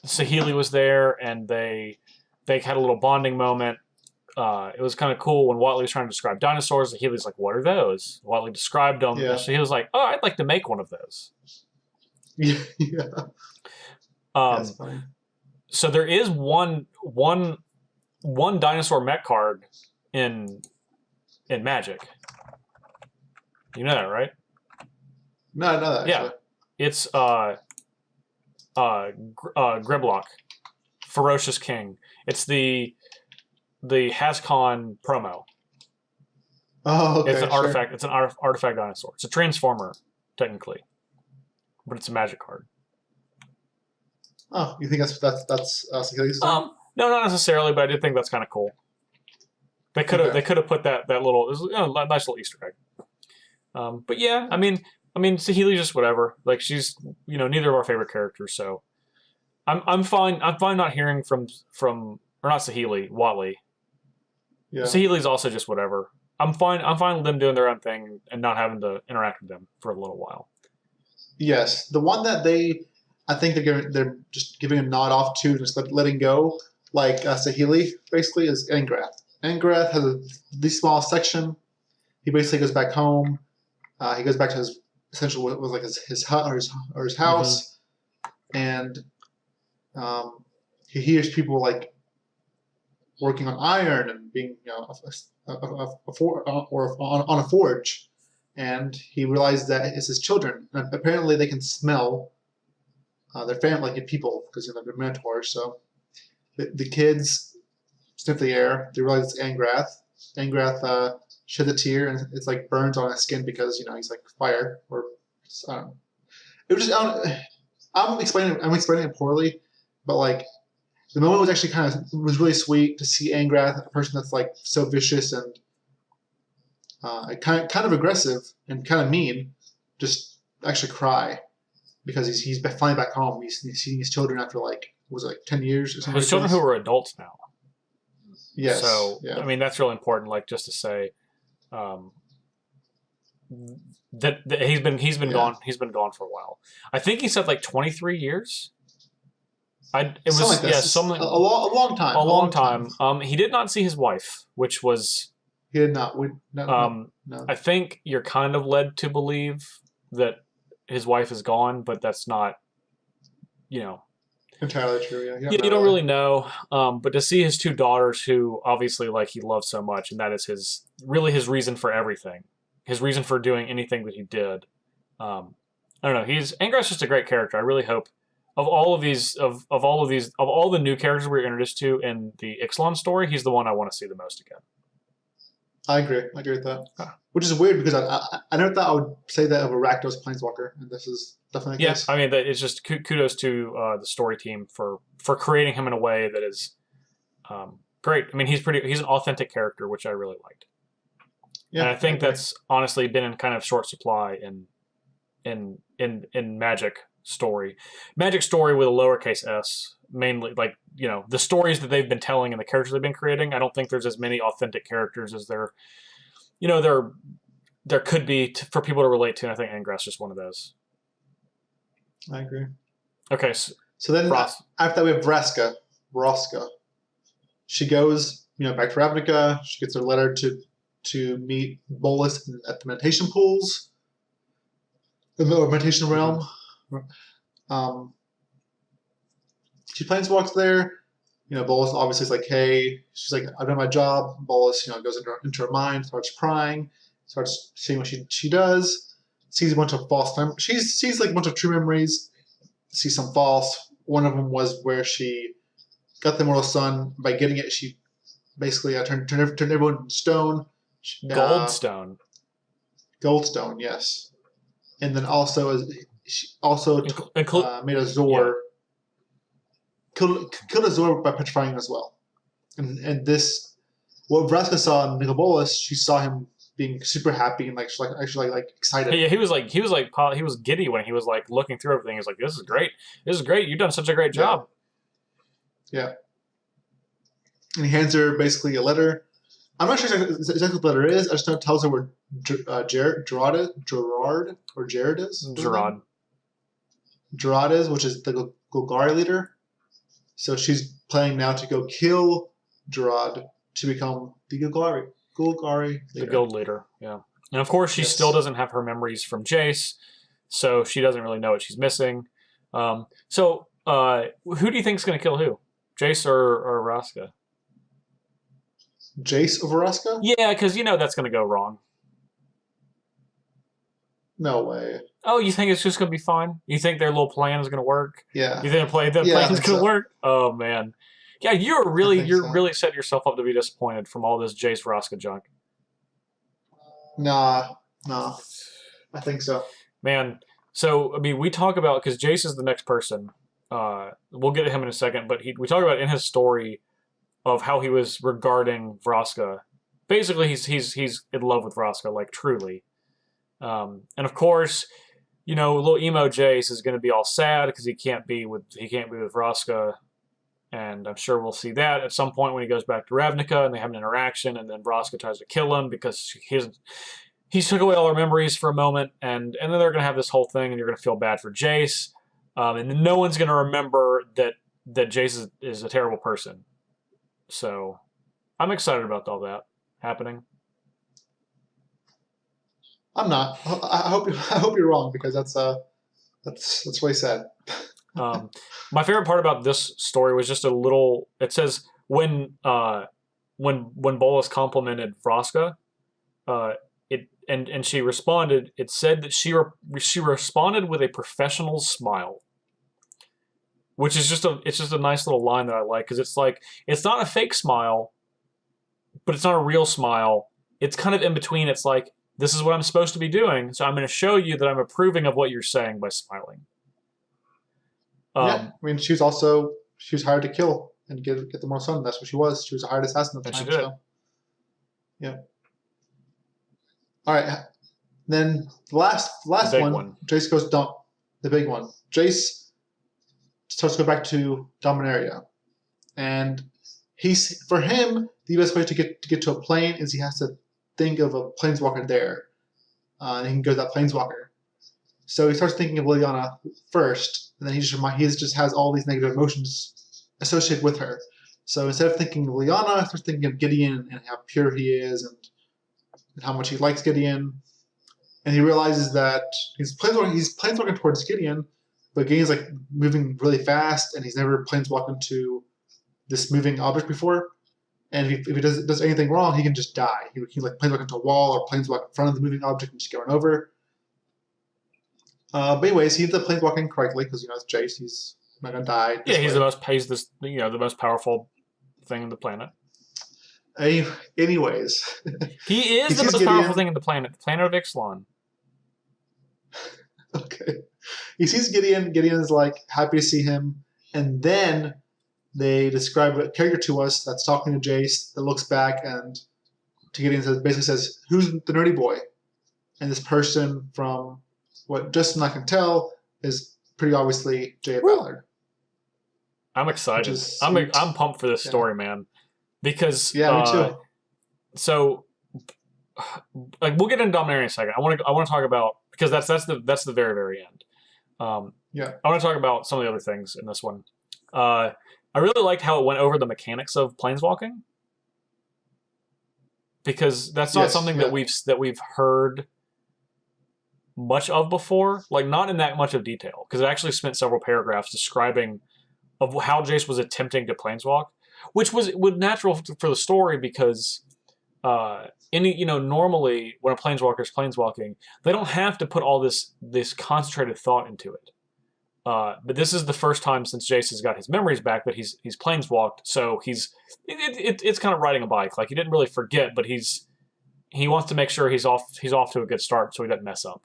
Saheeli was there, and they had a little bonding moment. It was kind of cool when Watley was trying to describe dinosaurs. Saheeli's like, "What are those?" Watley described them. Yeah. So he was like, "Oh, I'd like to make one of those." Yeah. That's funny. So there is one dinosaur mech card in Magic. You know that, right? No, I know that. Yeah, it's Grimlock, Ferocious King. It's the Hascon promo. Oh, okay. It's an artifact. It's an artifact dinosaur. It's a transformer, technically, but it's a Magic card. Oh, you think that's Saheeli's style? No, not necessarily, but I did think that's kind of cool. They could have put that little nice little Easter egg. But yeah, I mean Saheeli just whatever. Like she's neither of our favorite characters, so I'm fine. I'm fine not hearing from or not Saheeli, Watley. Yeah. Saheeli's also just whatever. I'm fine with them doing their own thing and not having to interact with them for a little while. Yes, the one that I think they're just giving a nod off to, just letting go, like Saheeli basically is Angrath. Angrath has the small section. He basically goes back home. He goes back to his essentially what was like his hut or his house, and he hears people like working on iron and being on a forge, and he realized that it's his children. And apparently, they can smell their family, like people, because they're minotaurs. So the kids sniff the air. They realize it's Angrath. Angrath sheds a tear, and it's like burns on his skin because he's like fire, or I don't know. It was just I'm explaining it poorly, but like the moment was actually was really sweet to see Angrath, a person that's like so vicious and kind of aggressive and kind of mean, just actually cry because he's flying back home. He's seeing his children after 10 years or something. His children who are adults now. Yes. So yeah. I mean that's really important. Like just to say, that he's been gone. He's been gone for a while. I think he said 23 years. It was something a long time. A long time. He did not see his wife, which was he did not. No. I think you're kind of led to believe that his wife is gone, but that's not, entirely true. Yeah, you don't really know. But to see his two daughters, who obviously he loves so much, and that is his reason for everything, his reason for doing anything that he did. I don't know. Angrath's just a great character. I really hope. Of all the new characters we were introduced to in the Ixalan story, he's the one I want to see the most again. I agree. I agree with that. Which is weird because I never thought I would say that of a Rakdos Planeswalker, and this is definitely the case. I mean, it's just kudos to the story team for creating him in a way that is great. I mean, he's an authentic character, which I really liked. Yeah, and I think that's honestly been in kind of short supply in Magic story with a lowercase s, mainly, like, you know, the stories that they've been telling and the characters they've been creating. I don't think there's as many authentic characters as there could be for people to relate to, and I think Ingress is one of those. I agree. Okay, so then after that we have Vraska. She goes, back to Ravnica. She gets her letter to meet Bolas at the meditation pools, the meditation realm. She planeswalks there. Bolas obviously is like, hey, she's like, I've done my job. Bolas, goes into her mind, starts prying, starts seeing what she does, sees a bunch of false memories. She sees like a bunch of true memories, sees some false. One of them was where she got the Immortal Sun. By getting it, she basically turned everyone into stone. Goldstone. Goldstone, yes. And then also, she also made a Zor. Yeah. Killed a Zor by petrifying him as well. And this, what Vraska saw in Bolas, she saw him being super happy and actually excited. Yeah, he was giddy when he was like looking through everything. He was like, "This is great. You've done such a great job." Yeah. And he hands her basically a letter. I'm not sure exactly what the letter is. I just know it tells her where Gerard is. Gerard is, which is the Golgari leader. So she's planning now to go kill Gerard to become the Golgari leader. The guild leader, yeah. And of course, she still doesn't have her memories from Jace, so she doesn't really know what she's missing. So who do you think is going to kill who? Jace or Vraska? Jace over Vraska? Yeah, because that's going to go wrong. No way. Oh, you think it's just going to be fine? You think their little plan is going to work? Yeah. You think the plan is going to work? Oh, man. Yeah, you're really setting yourself up to be disappointed from all this Jace Vraska junk. Nah. I think so. Man, so, I mean, we talk about, because Jace is the next person. We'll get to him in a second, but we talk about in his story of how he was regarding Vraska. Basically, he's in love with Vraska, like, truly. And of course, little emo Jace is going to be all sad because he can't be with Vraska, and I'm sure we'll see that at some point when he goes back to Ravnica and they have an interaction, and then Vraska tries to kill him because he took away all our memories for a moment, and then they're going to have this whole thing, and you're going to feel bad for Jace, and then no one's going to remember that Jace is a terrible person. So I'm excited about all that happening. I'm not. I hope you're wrong, because that's really sad. My favorite part about this story was just a little. It says when Bolas complimented Vraska, and she responded. It said that she responded with a professional smile, which is just a nice little line that I like, because it's like, it's not a fake smile, but it's not a real smile. It's kind of in between. It's like, this is what I'm supposed to be doing, so I'm going to show you that I'm approving of what you're saying by smiling. I mean, she was hired to kill and get the Immortal Sun. That's what she was. She was a hired assassin at the time. She did. So. Yeah. All right. Then the last one, Jace goes dump. The big one. Jace starts to go back to Dominaria, and for him the best way to get to a plane is he has to think of a planeswalker there, and he can go to that planeswalker. So he starts thinking of Liliana first, and then he just has all these negative emotions associated with her. So instead of thinking of Liliana, he starts thinking of Gideon and how pure he is, and how much he likes Gideon. And he realizes that he's planeswalking towards Gideon, but Gideon's like moving really fast, and he's never planeswalked into this moving object before. And if he does anything wrong, he can just die. He like planeswalk into a wall or planeswalk in front of the moving object and just get run over. But anyways, he ends up planeswalking correctly because it's Jace. He's not gonna die. Yeah, he's the most powerful thing on the planet. Anyways, He is he the sees most powerful Gideon. thing in the planet of Ixalan. Okay, he sees Gideon. Gideon is like happy to see him, and then they describe a character to us that's talking to Jace that looks back and to Gideon basically says, "Who's the nerdy boy?" And this person, from what Justin and I can tell, is pretty obviously Jay Ballard, I'm which excited. is sweet. I'm pumped for this Yeah, story, man. Because yeah, me too. so like we'll get into Dominaria in a second. I want to talk about because that's the very end. Yeah, I want to talk about some of the other things in this one. I really liked how it went over the mechanics of planeswalking because that's not yes, something yeah. that we've heard much of before. Like not in that much of detail because it actually spent several paragraphs describing of how Jace was attempting to planeswalk, which was natural for the story because normally when a planeswalker is planeswalking, they don't have to put all this concentrated thought into it. But this is the first time since Jace has got his memories back that he's planeswalked, so it's kind of riding a bike. Like he didn't really forget, but he wants to make sure he's off to a good start so he doesn't mess up.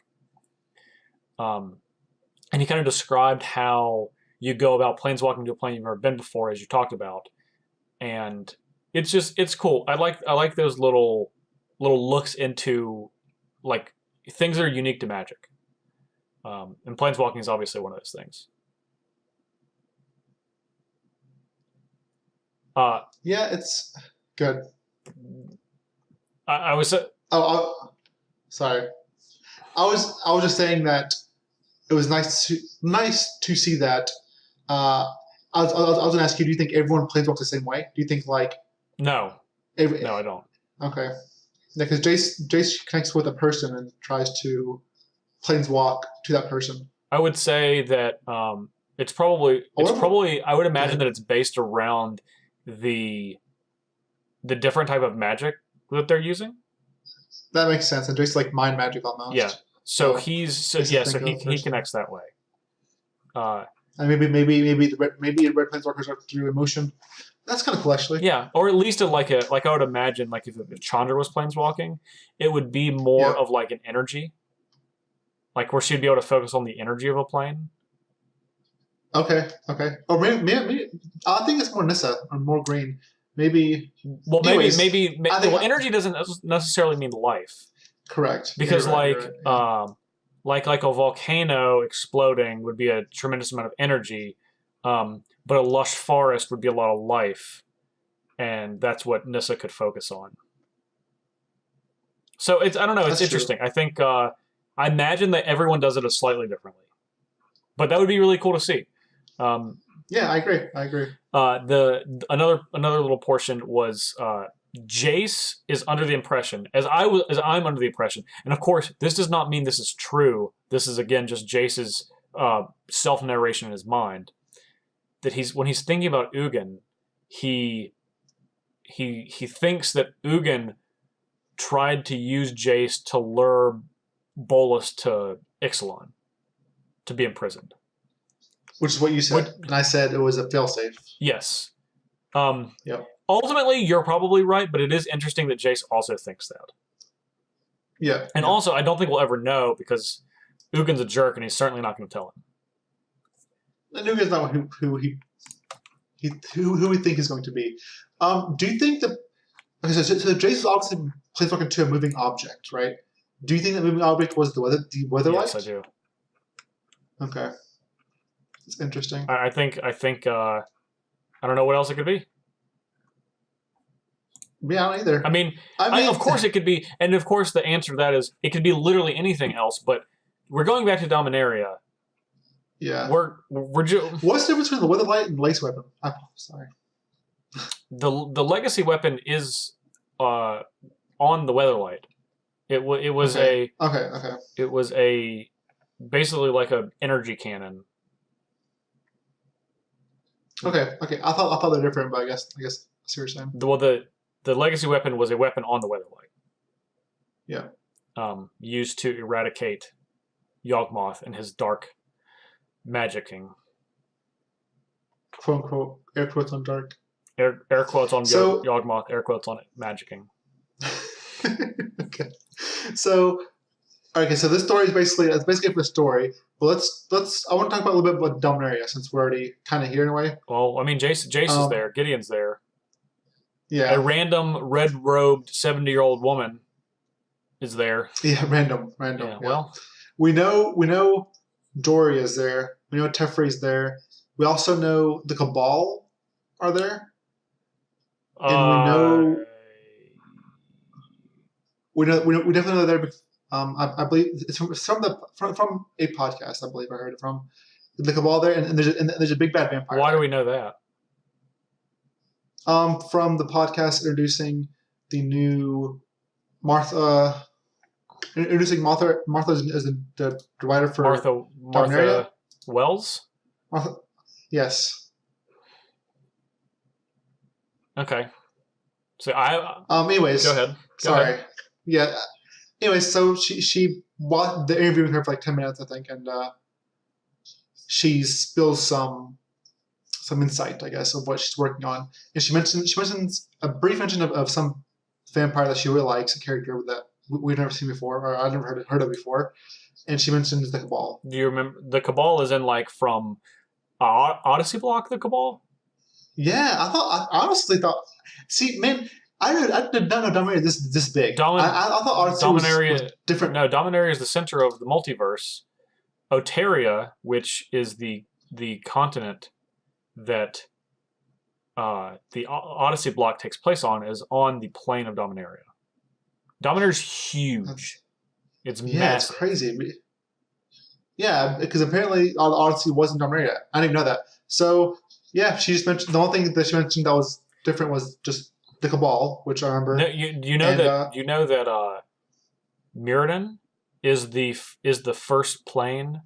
And he kind of described how you go about planeswalking to a plane you've never been before, as you talked about, and it's cool. I like those little looks into like things that are unique to Magic. And planeswalking is obviously one of those things. Yeah, it's good. I was Sorry. I was just saying that it was nice to see that. I was going to ask you, do you think everyone planeswalks the same way? Do you think like no, every, I don't. Okay, yeah, because Jace connects with a person and tries to planeswalk to that person. I would say that it's probably I would imagine that it's based around the different type of magic that they're using. That makes sense, and Jace like mind magic almost. Yeah. So think of he connects that way. And maybe the red planeswalkers are through emotion. That's kind of cool, actually. Yeah, or at least like I would imagine like if Chandra was planeswalking, it would be more of like an energy, like where she'd be able to focus on the energy of a plane. Okay. Or maybe I think it's more Nissa or more green. Maybe. Well, Anyways, energy doesn't necessarily mean life. Correct. Because right. like a volcano exploding would be a tremendous amount of energy, but a lush forest would be a lot of life, and that's what Nissa could focus on. So I don't know. It's interesting. True. I think I imagine that everyone does it slightly differently, but that would be really cool to see. Yeah, I agree. Another little portion was Jace is under the impression, as I'm under the impression, and of course this does not mean this is true. This is again just Jace's self narration in his mind. That when he's thinking about Ugin, he thinks that Ugin tried to use Jace to lure Bolas to Ixalan to be imprisoned. Which is what you said. And I said it was a failsafe. Yes. Yep. Ultimately, you're probably right, but it is interesting that Jace also thinks that. Yeah. And also, I don't think we'll ever know because Ugin's a jerk and he's certainly not going to tell him. And Ugin's not who we think he's going to be. Do you think that... Okay, so Jace is obviously planeswalking to a moving object, right? Do you think that moving object was the weather light? Yes, I do. Okay. It's interesting. I think I don't know what else it could be. Yeah, I don't either. I mean, of course it could be, and of course the answer to that is it could be literally anything else. But we're going back to Dominaria. Yeah. What's the difference between the weather light and the lace weapon? I'm sorry. The legacy weapon is on the weatherlight. It was okay. It was a basically like a energy cannon. Okay. I thought they're different, but I guess I see what you're saying. The legacy weapon was a weapon on the weatherlight. Yeah. Used to eradicate Yawgmoth and his dark magicking. Quote unquote, air quotes on dark. Air quotes on So Yawgmoth, air quotes on it, magicking. okay. So okay, so this story is basically for the story. But let's I want to talk about a little bit about Dominaria since we're already kind of here in a way. Well, I mean, Jace is there. Gideon's there. Yeah. A random red-robed 70-year-old woman is there. Yeah, random. Yeah, well, we know Dory is there. We know Teferi's there. We also know the Cabal are there, and we definitely know they're there. I believe it's from a podcast. I believe I heard it from the Cabal there, and there's a big bad vampire. Why do we know that? From the podcast introducing the new Martha. Introducing Martha as the writer for Martha Wells. Martha, yes. Okay. So Anyways. Go ahead. Sorry. Yeah. Anyways, so she the interview with her for like 10 minutes, I think, and she spills some insight, I guess, of what she's working on. And she mentions a brief mention of some vampire that she really likes, a character that we've never seen before, or I've never heard of before. And she mentions the Cabal. Do you remember the Cabal is in like from Odyssey block? The Cabal. Yeah, I honestly thought. See, man, I did not know Dominaria this big. I thought Odyssey was different. No, Dominaria is the center of the multiverse. Oteria, which is the continent that the Odyssey block takes place on, is on the plane of Dominaria. Dominaria's huge. It's massive. It's crazy. Yeah, because apparently Odyssey wasn't Dominaria. I didn't even know that. So yeah, she just mentioned the only thing that she mentioned that was different was just the Cabal, which I remember. No, you know that Mirrodin is the first plane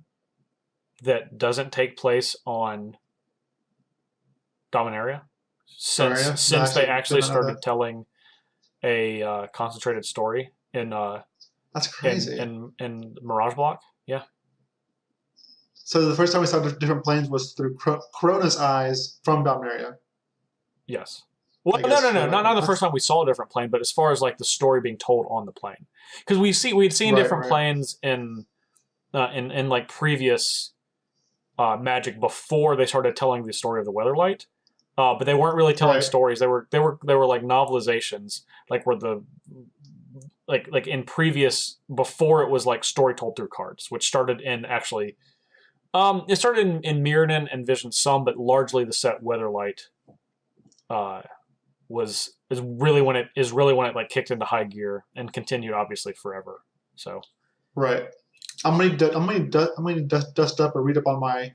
that doesn't take place on Dominaria since they actually started telling a concentrated story in that's crazy in Mirage Block. Yeah. So the first time we saw different planes was through Corona's eyes from Dominaria. Yes. Well, no. Not the first time we saw a different plane, but as far as like the story being told on the plane, because we'd seen different planes in like previous Magic before they started telling the story of the Weatherlight, but they weren't really telling stories. They were like novelizations, like where the like in previous before it was like story told through cards, which started in actually. It started in Mirrodin and Vision some, but largely the set Weatherlight is really when it like kicked into high gear and continued obviously forever. So right, I'm gonna dust up or read up on my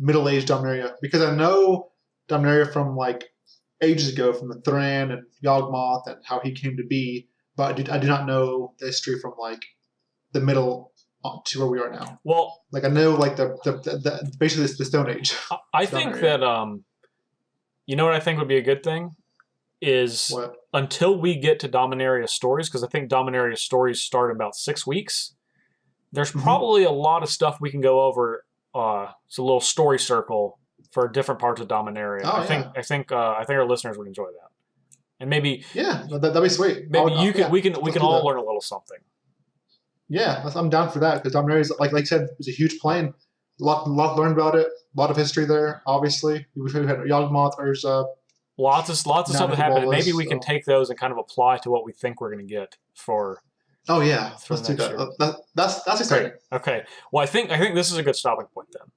middle-aged Dominaria because I know Dominaria from like ages ago from the Thran and Yawgmoth and how he came to be, but I do not know the history from like the middle to where we are now. Well, like I know like the basically the Stone Age. I think that you know what I think would be a good thing is until we get to Dominaria stories, because I think Dominaria stories start in about 6 weeks. There's probably a lot of stuff we can go over. It's a little story circle for different parts of Dominaria. I think our listeners would enjoy that, and maybe that'd be sweet. Maybe we can all learn a little something. Yeah, I'm down for that because Dominaria is like I said, it's a huge plane. A lot to learn about it. A lot of history there. Obviously, we've had Yawgmoth. There's lots of stuff that happened. And maybe we can take those and kind of apply to what we think we're going to get for. Oh yeah, let's do that. That's exciting. Great. Okay, well I think this is a good stopping point then.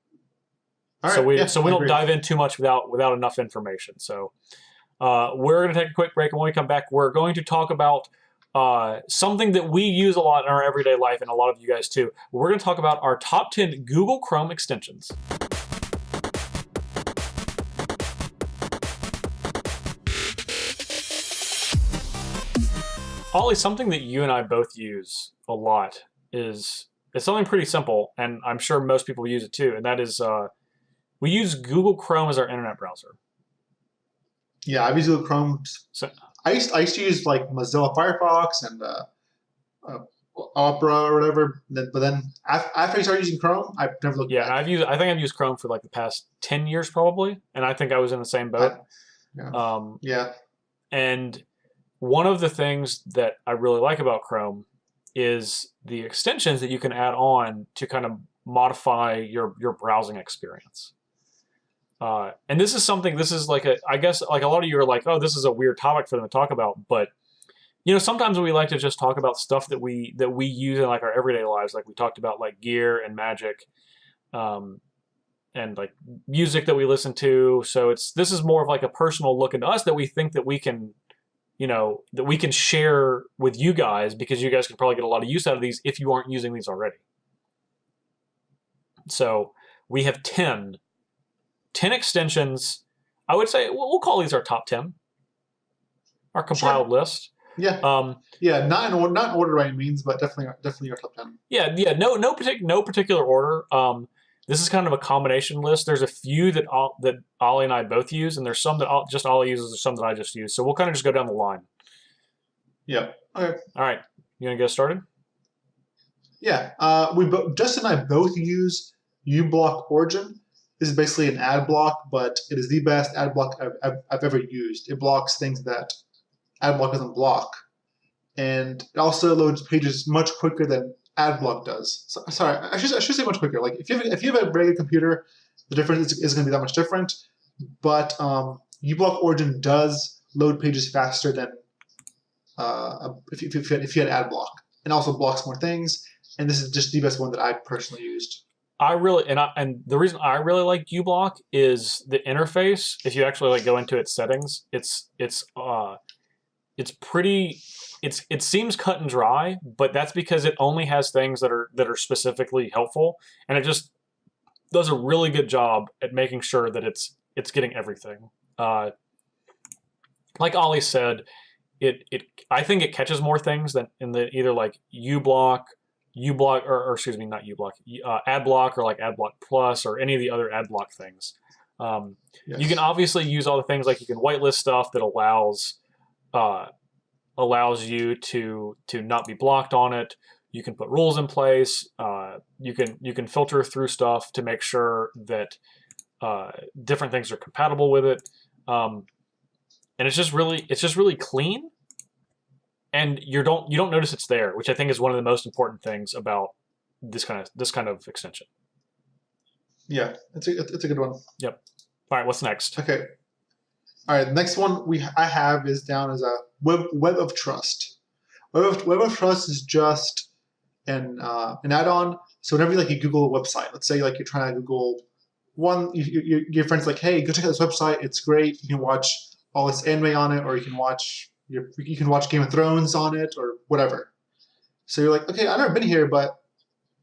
All right. So we don't dive in too much without enough information. So we're going to take a quick break, and when we come back, we're going to talk about. Something that we use a lot in our everyday life, and a lot of you guys too. We're going to talk about our top 10 Google Chrome extensions. Ollie, something that you and I both use a lot it's something pretty simple, and I'm sure most people use it too, and that is we use Google Chrome as our internet browser. Yeah, I've used Google Chrome. I used to use like Mozilla Firefox and Opera or whatever, but then after I started using Chrome, I've never looked back. I think I've used Chrome for like the past 10 years probably, and I think I was in the same boat. Yeah. And one of the things that I really like about Chrome is the extensions that you can add on to kind of modify your browsing experience. And this is something, I guess like a lot of you are like, oh, this is a weird topic for them to talk about. But, sometimes we like to just talk about stuff that we use in like our everyday lives. Like we talked about like gear and magic, and like music that we listen to. So this is more of like a personal look into us that we think that we can, that we can share with you guys, because you guys can probably get a lot of use out of these if you aren't using these already. So we have 10 extensions. I would say we'll call these our top 10, our compiled list. Yeah. Not in order by any means, but definitely our top 10. Yeah. No particular order. This is kind of a combination list. There's a few that Ali and I both use, and there's some that just Ali uses, there's some that I just use. So we'll kind of just go down the line. Yeah. Okay. All right. You gonna get started? Yeah. Justin and I both use uBlock Origin. This is basically an ad block, but it is the best ad block I've ever used. It blocks things that ad block doesn't block, and it also loads pages much quicker than ad block does. Sorry, I should say much quicker. Like if you have a very good computer, the difference is going to be that much different. But uBlock Origin does load pages faster than if you had ad block, and also blocks more things. And this is just the best one that I personally used. And the reason I really like uBlock is the interface. If you actually like go into its settings, it seems cut and dry, but that's because it only has things that are specifically helpful, and it just does a really good job at making sure that it's getting everything. Like Ollie said, I think it catches more things than in the either like uBlock, or excuse me, not uBlock, AdBlock, or like AdBlock Plus, or any of the other AdBlock things. Yes. You can obviously use all the things, like you can whitelist stuff that allows you to not be blocked on it. You can put rules in place. You can filter through stuff to make sure that different things are compatible with it. And it's just really clean. And you don't notice it's there, which I think is one of the most important things about this kind of extension. Yeah, it's a good one. Yep. All right, what's next? Okay. All right, the next one I have is down as a Web of Trust. Web of Trust is just an add-on. So whenever you Google a website, let's say like you're trying to Google one, your friend's like, hey, go check out this website. It's great. You can watch all this anime on it, or you can watch Game of Thrones on it, or whatever. So you're like, okay, I've never been here, but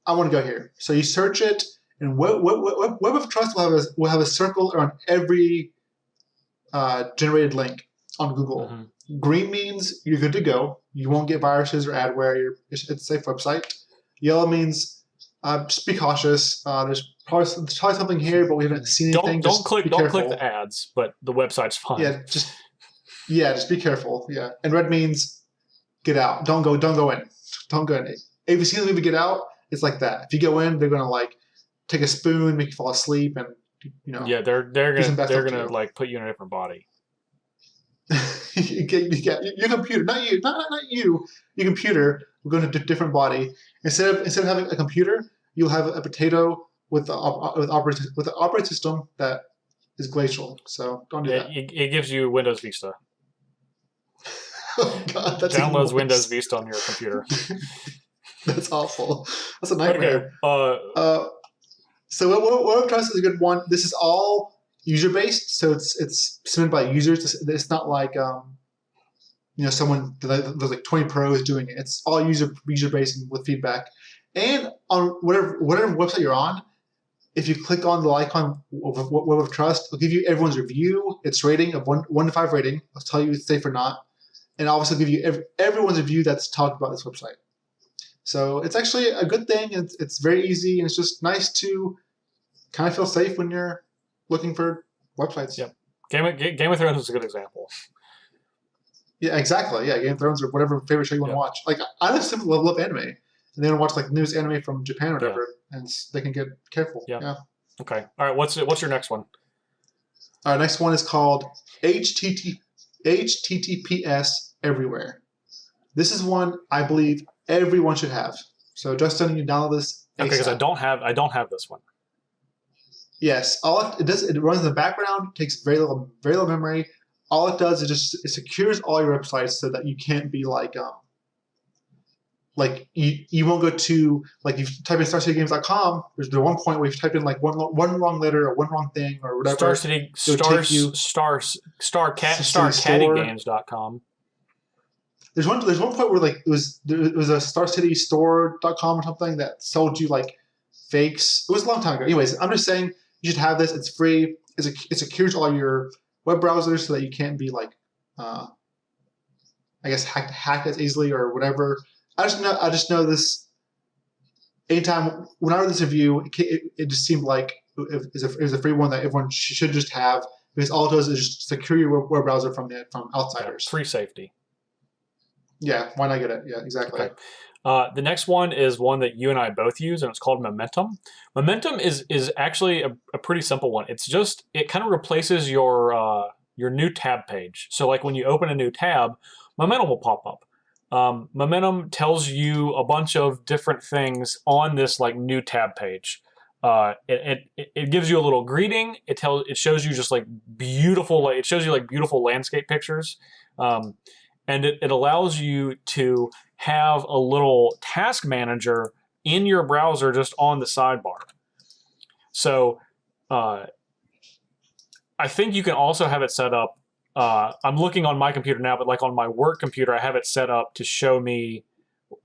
I want to go here. So you search it, and Web of Trust will have a circle around every generated link on Google. Mm-hmm. Green means you're good to go. You won't get viruses or adware. It's a safe website. Yellow means just be cautious. There's probably something here, but we haven't seen anything. Don't click the ads, but the website's fine. Just be careful. Yeah. And red means get out. Don't go in. Don't go in. If you see the movie Get Out, it's like that. If you go in, they're gonna like take a spoon, make you fall asleep, and Yeah, they're gonna like put you in a different body. Your computer, not you. Your computer will go into a different body. Instead of having a computer, you'll have a potato with an operating system that is glacial. So don't do that. It gives you Windows Vista. Oh God, that's downloads Windows Vista on your computer. That's awful. That's a nightmare. Okay. So Web of Trust is a good one. This is all user based, so it's submitted by users. It's not like someone there's like 20 pros doing it. It's all user based with feedback. And on whatever website you're on, if you click on the icon of Web of Trust, it'll give you everyone's review, its rating of 1 to 5 rating. It'll tell you it's safe or not, and obviously give you everyone's review that's talked about this website. So it's actually a good thing. It's very easy, and it's just nice to kind of feel safe when you're looking for websites. Yep. Game of Thrones is a good example. Yeah, exactly. Yeah, Game of Thrones or whatever favorite show you want to watch. Like I just simply love anime, and they want to watch like newest anime from Japan or whatever, and they can get careful. Yeah. Okay. All right. What's your next one? Our next one is called HTTPS Everywhere. This is one I believe everyone should have. So Justin, you download this ASAP. Okay, because I don't have this one. Yes, all it does, it runs in the background, takes very little memory. All it does is it secures all your websites so that you can't be like you won't go to, like, you type in StarCityGames.com, there's the one point where you've typed in like one wrong letter or one wrong thing or whatever. StarCattyGames.com. There's one point where like it was a StarCityStore.com or something that sold you like fakes. It was a long time ago. Anyways, I'm just saying you should have this. It's free. It secures all your web browsers so that you can't be like I guess hacked as easily or whatever. I just know this. Anytime when I read this review, it just seemed like it was a free one that everyone should just have, because all it does is just secure your web browser from outsiders. Free safety. Yeah, why not get it? Yeah, exactly. Okay. The next one is one that you and I both use, and it's called Momentum. Momentum is actually a pretty simple one. It kind of replaces your new tab page. So like when you open a new tab, Momentum will pop up. Momentum tells you a bunch of different things on this like new tab page. It gives you a little greeting. It shows you just like beautiful. It shows you like beautiful landscape pictures, and it allows you to have a little task manager in your browser just on the sidebar. So I think you can also have it set up. I'm looking on my computer now, but like on my work computer, I have it set up to show me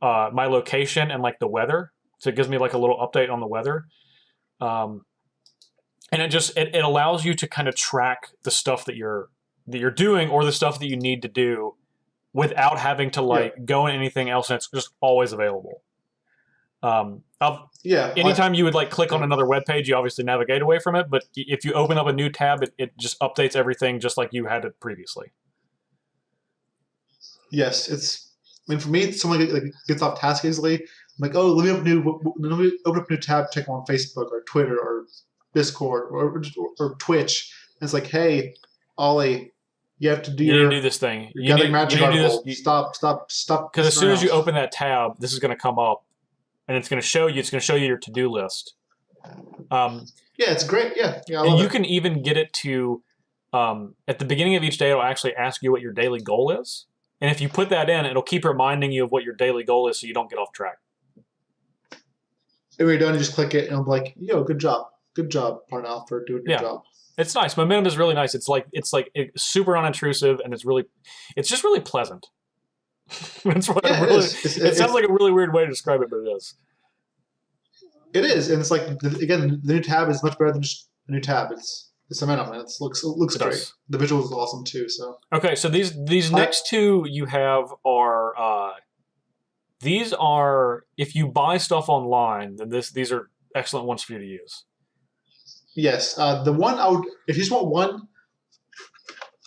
my location and like the weather. So it gives me like a little update on the weather. And it allows you to kind of track the stuff that you're doing or the stuff that you need to do without having to like go in anything else, and it's just always available. Anytime you would like click on another web page, you obviously navigate away from it, but if you open up a new tab, it just updates everything just like you had it previously. Yes, for me, someone gets off task easily. I'm like, oh, let me open up a new tab, check on Facebook or Twitter or Discord or Twitch. And it's like, hey, Ollie, you have to do you need to do this thing. You need magic article. Stop. Because as soon as you open that tab, this is going to come up. And it's going to show you your to-do list. It's great. Yeah, and you can even get it to, at the beginning of each day, it'll actually ask you what your daily goal is. And if you put that in, it'll keep reminding you of what your daily goal is so you don't get off track. And when you're done, you just click it, and it'll be like, yo, good job. Good job, Parnell, for doing your job. It's nice. Momentum is really nice. It's super unintrusive, and it's just really pleasant. That's what it sounds like a really weird way to describe it, but it is. It is, and it's like the new tab is much better than just a new tab. It's Momentum, and it looks great. The visuals is awesome too. So okay, so these next two you have are these are, if you buy stuff online, then these are excellent ones for you to use. Yes, the one if you just want one,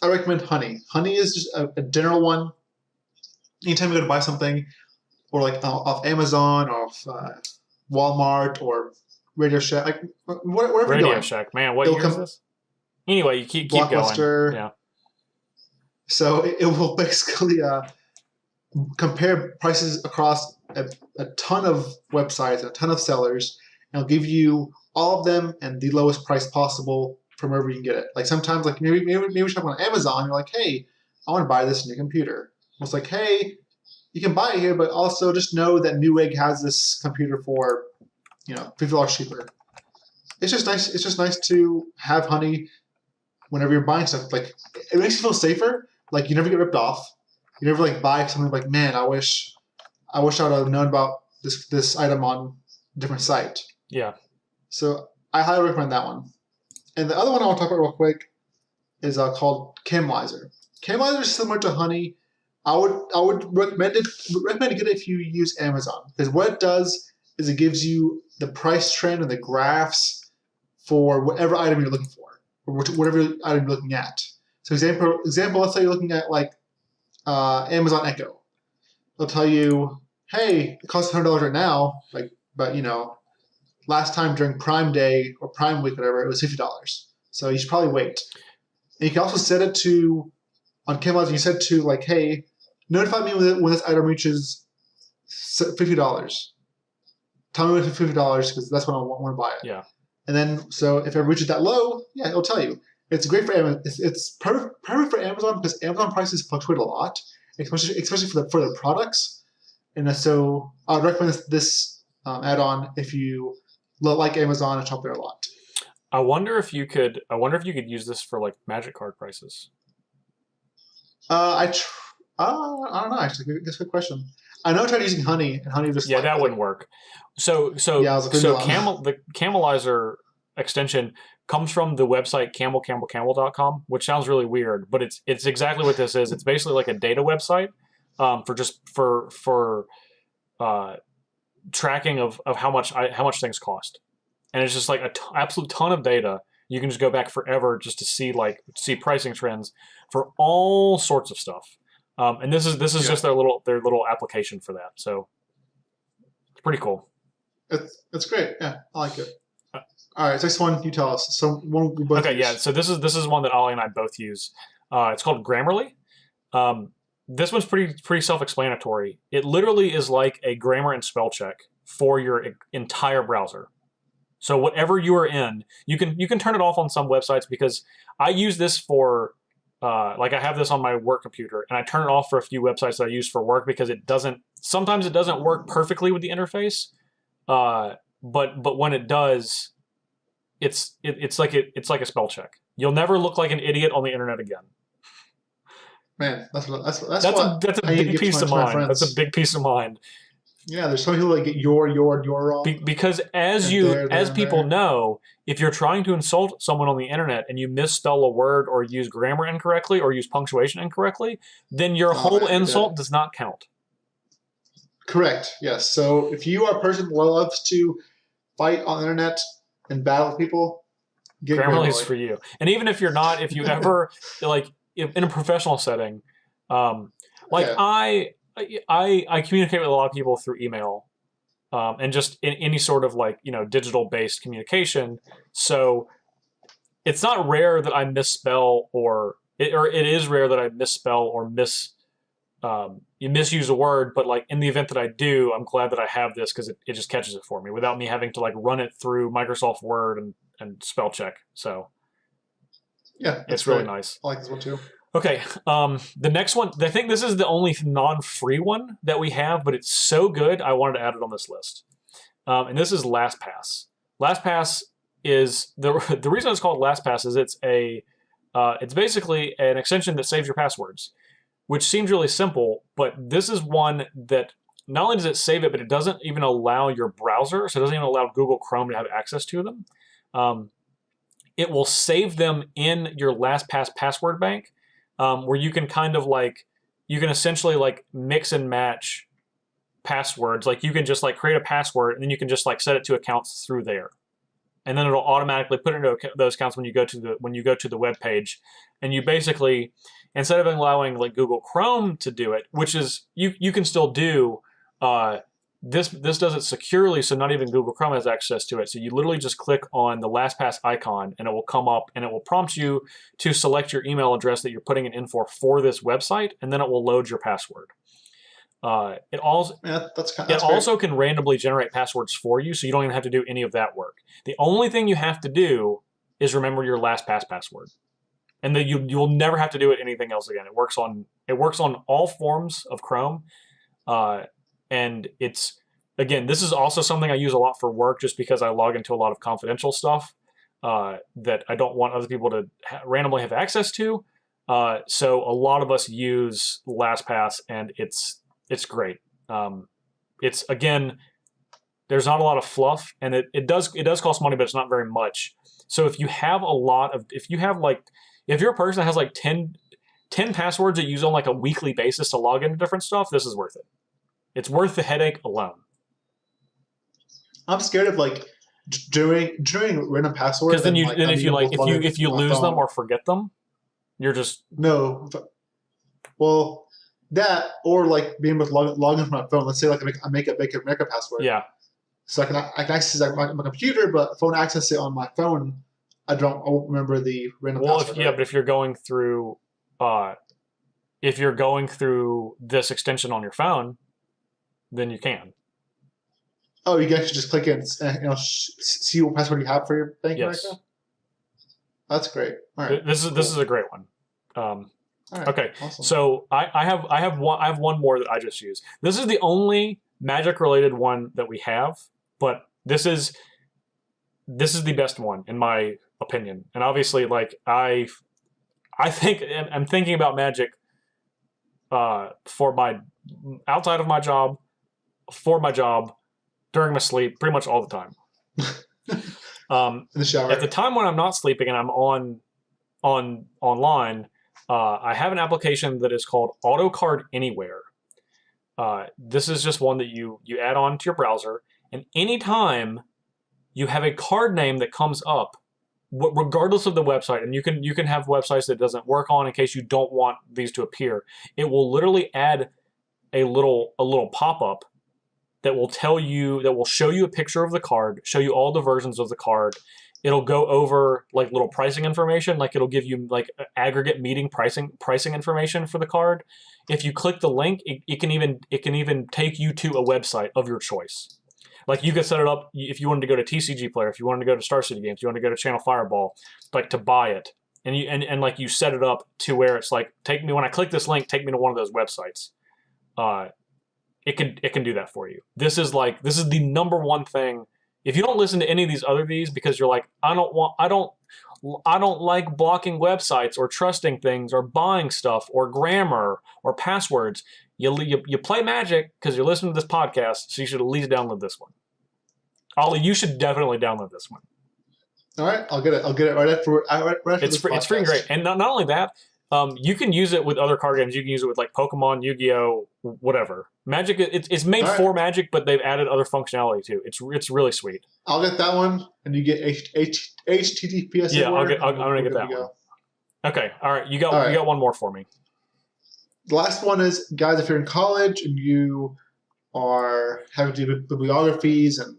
I recommend Honey. Honey is just a general one. Anytime you go to buy something, or like off Amazon, or off Walmart, or Radio Shack, like whatever you're doing. Shack, man, what year is this? Anyway, you keep going. Yeah. So it will basically compare prices across a ton of websites, a ton of sellers, and it'll give you all of them and the lowest price possible from wherever you can get it. Like sometimes, like maybe you shop on Amazon, you're like, hey, I want to buy this new computer. It's like, hey, you can buy it here, but also just know that Newegg has this computer for, $50 cheaper. It's just nice. It's just nice to have Honey whenever you're buying stuff. Like, it makes you feel safer. Like, you never get ripped off. You never like buy something like, man, I wish I would have known about this item on a different site. Yeah. So I highly recommend that one. And the other one I want to talk about real quick is called Camlizer. Camlizer is similar to Honey. I would recommend to get it if you use Amazon, because what it does is it gives you the price trend and the graphs for whatever item you're looking for, or whatever item you're looking at. So example, let's say you're looking at like Amazon Echo. They'll tell you, hey, it costs $100 right now, but last time during Prime Day or Prime Week, whatever, it was $50. So you should probably wait. And you can also set it to, on Camelot, you set it to like, hey, notify me when this item reaches $50. Tell me when it's $50 because that's when I want to buy it. Yeah. And then, so if it reaches that low, yeah, it'll tell you. It's great for Amazon. It's perfect for Amazon because Amazon prices fluctuate a lot, especially for the products. And so I would recommend this add-on if you like Amazon and shop there a lot. I wonder if you could use this for like Magic card prices. I don't know. Actually, that's a good question. I know I tried using Honey, and Honey just that wouldn't work. So the Camelizer extension comes from the website camelcamel.com, which sounds really weird, but it's exactly what this is. It's basically like a data website for tracking of how much things cost, and it's just like an absolute ton of data. You can just go back forever just to see pricing trends for all sorts of stuff. And this is just their little application for that. So it's pretty cool. It's great. Yeah, I like it. All right, next one, you tell us. So one we both use. Yeah. So this is one that Ali and I both use. It's called Grammarly. This one's pretty self-explanatory. It literally is like a grammar and spell check for your entire browser. So whatever you are in, you can turn it off on some websites because I use this for like I have this on my work computer and I turn it off for a few websites that I use for work because sometimes it doesn't work perfectly with the interface. But when it does, it's like a spell check. You'll never look like an idiot on the internet again. Man, that's a big piece of mind. That's a big piece of mind. Yeah, there's some people that get your wrong. Because as people know, if you're trying to insult someone on the internet and you misspell a word or use grammar incorrectly or use punctuation incorrectly, then your whole insult does not count. Correct. Yes. So if you are a person who loves to fight on the internet and battle with people, get Grammarly is for you. And even if you're not, if you ever in a professional setting, I communicate with a lot of people through email, and just in any sort of digital based communication. So it's not rare that I misspell or it is rare that I misspell or misuse a word. But in the event that I do, I'm glad that I have this because it just catches it for me without me having to run it through Microsoft Word and spell check. So yeah, it's really nice. I like this one too. Okay, the next one, I think this is the only non-free one that we have, but it's so good, I wanted to add it on this list. And this is LastPass. LastPass is, the reason it's called LastPass is it's basically an extension that saves your passwords, which seems really simple, but this is one that not only does it save it, but it doesn't even allow your browser, so it doesn't even allow Google Chrome to have access to them. It will save them in your LastPass password bank, where you can you can essentially mix and match passwords. You can just create a password and then you can just set it to accounts through there, and then it'll automatically put it into those accounts when you go to the web page. And you basically, instead of allowing Google Chrome to do it, which is you can still do, this does it securely, so not even Google Chrome has access to it. So you literally just click on the LastPass icon and it will come up and it will prompt you to select your email address that you're putting it in for this website, and then it will load your password. It also can randomly generate passwords for you, so you don't even have to do any of that work. The only thing you have to do is remember your LastPass password, and then you'll never have to do anything else again. It works on all forms of Chrome. And it's, again, this is also something I use a lot for work just because I log into a lot of confidential stuff that I don't want other people to randomly have access to. So a lot of us use LastPass, and it's great. It's, again, there's not a lot of fluff, and it does cost money, but it's not very much. So if you have if you're a person that has 10 passwords that you use on a weekly basis to log into different stuff, this is worth it. It's worth the headache alone. I'm scared of doing random passwords. Because then if you lose them or forget them, you're just no. Well, that or being able to log in from my phone. Let's say I make a password. Yeah. So I can access my computer, but phone access it on my phone. I won't remember the random password. But if you're going through this extension on your phone, then you can. Oh, you can actually just click in and see what password you have for your bank account? That's great. All right. This is a great one. All right. Okay, awesome. So I have one more that I just use. This is the only Magic related one that we have, but this is the best one in my opinion. And obviously, like I think I'm thinking about Magic for my outside of my job, for my job, during my sleep, pretty much all the time. In the shower. At the time when I'm not sleeping and I'm online, I have an application that is called AutoCard Anywhere. This is just one that you add on to your browser, and anytime you have a card name that comes up, regardless of the website, and you can have websites that it doesn't work on in case you don't want these to appear, it will literally add a little pop-up that will show you a picture of the card, show you all the versions of the card. It'll go over like little pricing information, like it'll give you like aggregate meeting pricing information for the card. If you click the link, it can even take you to a website of your choice. Like you could set it up if you wanted to go to TCG Player, if you wanted to go to Star City Games, if you want to go to Channel Fireball, like to buy it, and like you set it up to where it's like, when I click this link, take me to one of those websites. It can do that for you. This is the number one thing. If you don't listen to any of these because you're like, I don't like blocking websites or trusting things or buying stuff or grammar or passwords, you play Magic because you're listening to this podcast, so you should at least download this one. Ali, you should definitely download this one. All right, I'll get it right after. It's freaking great, and not only that. You can use it with other card games. You can use it with like Pokemon, Yu-Gi-Oh, whatever. Magic, it's made for Magic, but they've added other functionality too. It's really sweet. I'll get that one, and you get HTTPS. Yeah, I'm gonna get that one. Okay, all right. You got one more for me. The last one is, guys, if you're in college and you are having to do bibliographies and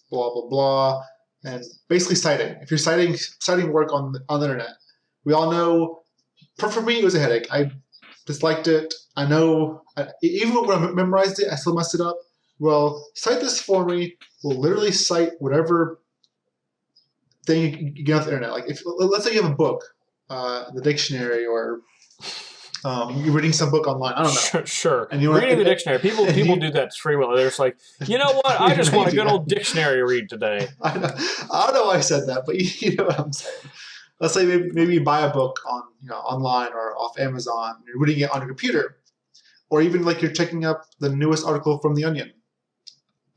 blah blah blah, and basically citing. If you're citing work on the internet, we all know. For me, it was a headache. I disliked it. I know, even when I memorized it, I still messed it up. Well, cite this for me. We'll literally cite whatever thing you get off the internet. Like, let's say you have a book, the dictionary, or you're reading some book online. I don't know. Sure. And you're reading the dictionary. People do that frequently. They're just like, you know what? I just want a good old dictionary read today. I don't know why I said that, but you know what I'm saying. Let's say maybe you buy a book on online or off Amazon. You're reading it on your computer, or even like you're checking up the newest article from The Onion.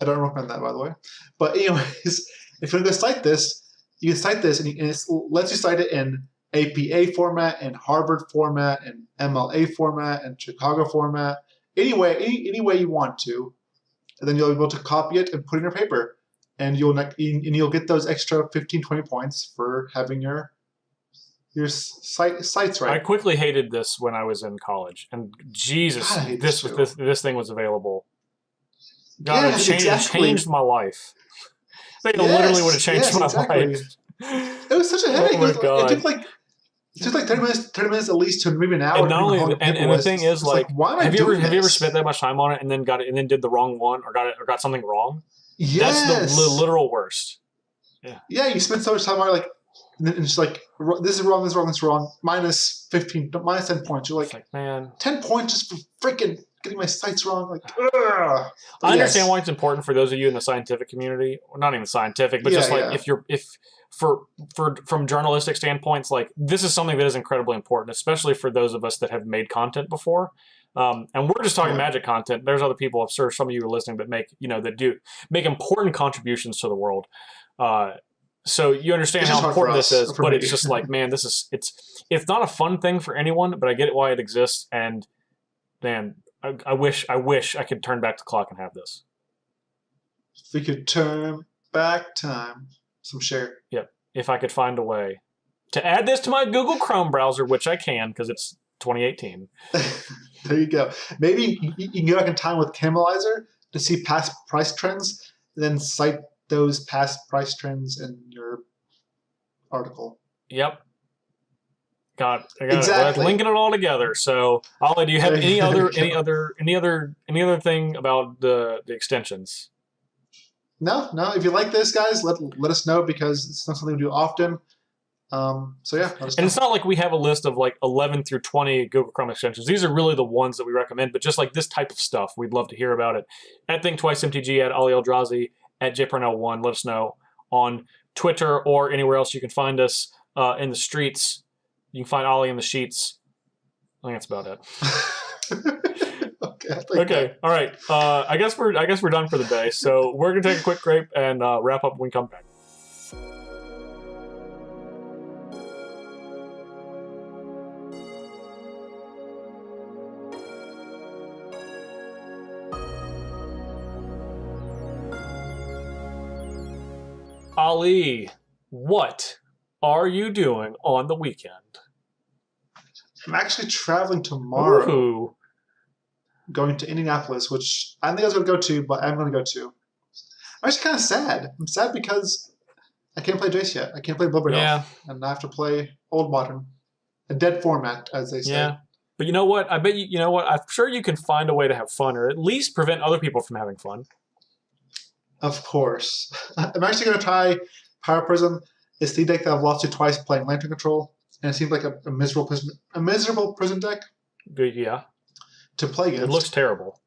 I don't recommend that, by the way. But anyways, if you're going to cite this, you can cite this, and it lets you cite it in APA format, and Harvard format, and MLA format, and Chicago format. Any way you want to, and then you'll be able to copy it and put it in your paper, and you'll get those extra 15, 20 points for having your sites right. I quickly hated this when I was in college, and Jesus, this thing was available. God, it changed my life. I think it literally would have changed my life. It was such a headache. It took like 30 minutes at least to maybe an hour. And not only, and the thing is, like, have you ever spent that much time on it and then did the wrong one or got something wrong? Yes, that's the literal worst. Yeah, you spend so much time on it, like. And it's like, this is wrong, this is wrong, this is wrong. Minus 10 points. You're like man, 10 points just for freaking getting my sites wrong. Like, ugh. I understand why it's important for those of you in the scientific community, or not even scientific, but from journalistic standpoints, like this is something that is incredibly important, especially for those of us that have made content before. And we're just talking Magic content. There's other people, I'm sure some of you are listening, that make important contributions to the world. So you understand how important this is, but it's just like, man, it's not a fun thing for anyone, but I get why it exists, and man, I wish I could turn back the clock and have this. If we could turn back time, some share. Yep. If I could find a way to add this to my Google Chrome browser, which I can because it's 2018. There you go. Maybe you can go back in time with Camelizer to see past price trends, and then cite those past price trends in your Yep. I got Exactly. it. Linking it all together. So, Ali, do you have any other thing about the extensions? No. If you like this, guys, let us know, because it's not something we do often. So yeah, and it's not like we have a list of like 11 through 20 Google Chrome extensions. These are really the ones that we recommend, but just like this type of stuff, we'd love to hear about it. At Thinktwice MTG, at Ali Aintrazi, at JParnell1. Let us know on Twitter or anywhere else you can find us in the streets. You can find Ali in the sheets. I think that's about it. Okay. All right. I guess we're done for the day. So we're gonna take a quick break and wrap up when we come back. Ali, what are you doing on the weekend? I'm actually traveling tomorrow. Ooh. Going to Indianapolis, which I think I was going to go to, but I'm going to go to. I'm actually kind of sad. I'm sad because I can't play Jace yet. I can't play Bloodbraid Elf, and I have to play Old Modern, a dead format, as they say. Yeah, but you know what? I bet you know what? I'm sure you can find a way to have fun, or at least prevent other people from having fun. Of course. I'm actually going to try Power Prism. It's the deck that I've lost to twice playing Lantern Control, and it seems like a miserable prison deck. Yeah. To play against. It looks terrible.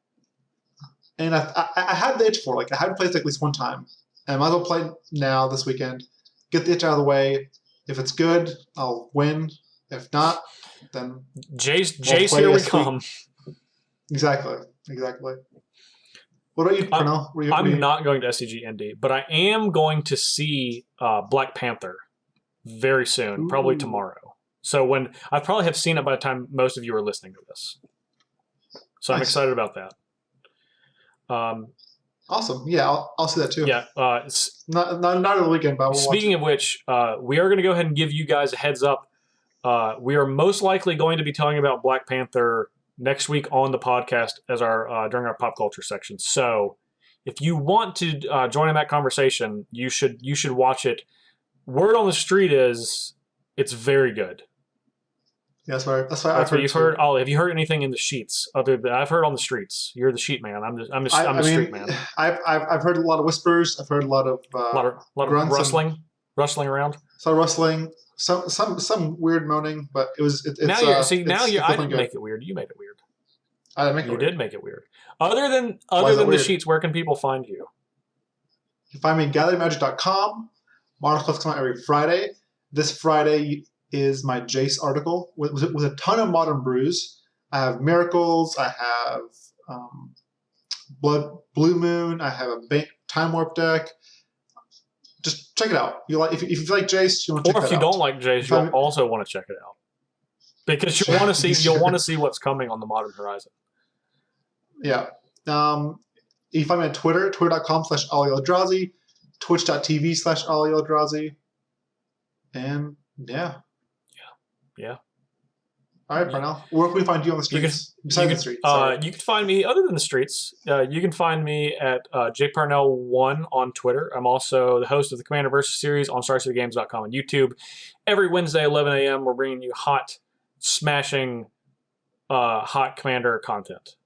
And I had the itch for it. Like, I had played it at least one time. And I might as well play now this weekend. Get the itch out of the way. If it's good, I'll win. If not, then Jace, here we come. Exactly. What about you, Parnell? I'm not going to SCG Indy, but I am going to see Black Panther very soon, probably tomorrow. So I probably have seen it by the time most of you are listening to this. So I'm excited about that. Awesome. Yeah, I'll see that too. Yeah. Not on the weekend, but speaking of which, we are going to go ahead and give you guys a heads up. We are most likely going to be telling about Black Panther next week on the podcast as our during our pop culture section. So if you want to join in that conversation, you should watch it. Word on the street is it's very good. Yeah, that's why I've heard. You've heard. Ollie, have you heard anything in the sheets other than I've heard on the streets? You're the sheet man. I'm the street man. I've heard a lot of whispers. I've heard a lot of rustling around. Some rustling. Some weird moaning, but it's now you're I didn't make it weird. You made it weird. I didn't make it weird. You did make it weird. Other than the sheets, where can people find you? You can find me at GatherMagic.com. Modern Clubs come out every Friday. This Friday is my Jace article with a ton of modern brews. I have Miracles. I have Blue Moon. I have a Time Warp deck. Just check it out. If you like Jace, you want to check it out. Or if you don't like Jace, you'll also want to check it out because you'll want to see what's coming on the Modern Horizon. Yeah. You can find me on Twitter, twitter.com/Ali Aintrazi, twitch.tv/Ali Aintrazi, and yeah. All right, Parnell. Where can we find you on the streets? Besides the streets. You can find me other than the streets. You can find me at JParnell1 on Twitter. I'm also the host of the Commander Versus series on StarCityGames.com and YouTube. Every Wednesday, 11 a.m., we're bringing you hot, smashing, hot Commander content.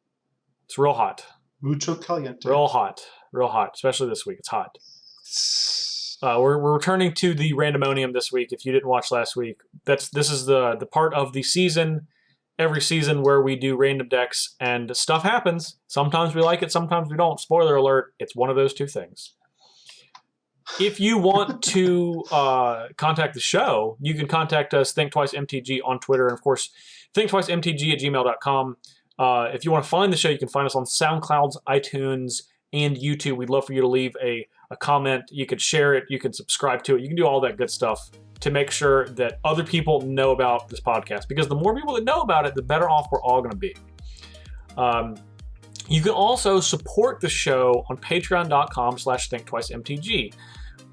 It's real hot. Mucho caliente. Real hot, especially this week. It's hot. We're returning to the Randomonium this week. If you didn't watch last week, this is the part of the season, every season, where we do random decks and stuff happens. Sometimes we like it, sometimes we don't. Spoiler alert, it's one of those two things. If you want to contact the show, you can contact us, ThinktwiceMTG on Twitter, and of course, thinktwicemtg@gmail.com. If you want to find the show, you can find us on SoundCloud, iTunes, and YouTube. We'd love for you to leave a comment. You could share it. You can subscribe to it. You can do all that good stuff to make sure that other people know about this podcast, because the more people that know about it, the better off we're all going to be. You can also support the show on patreon.com/thinktwicemtg.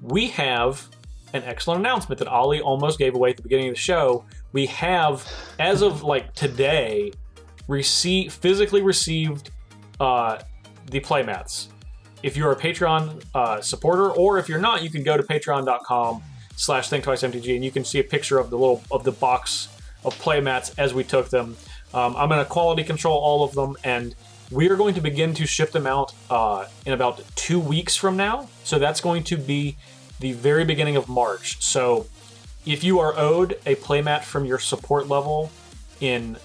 We have an excellent announcement that Ali almost gave away at the beginning of the show. We have, as of today, physically received the playmats. If you're a Patreon supporter, or if you're not, you can go to patreon.com/thinktwice /ThinkTwiceMTG, and you can see a picture of the box of playmats as we took them. I'm going to quality control all of them, and we are going to begin to ship them out in about 2 weeks from now. So that's going to be the very beginning of March. So if you are owed a playmat from your support level in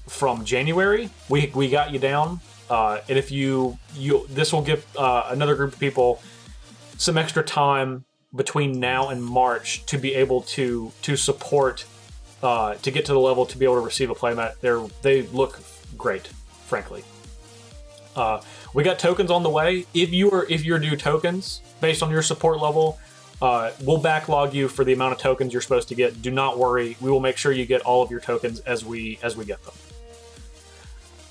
from January, we got you down. And if this will give another group of people some extra time between now and March to be able to support, to get to the level to be able to receive a playmat. They look great, frankly. We got tokens on the way. If you're due tokens based on your support level, we'll backlog you for the amount of tokens you're supposed to get. Do not worry. We will make sure you get all of your tokens as we get them.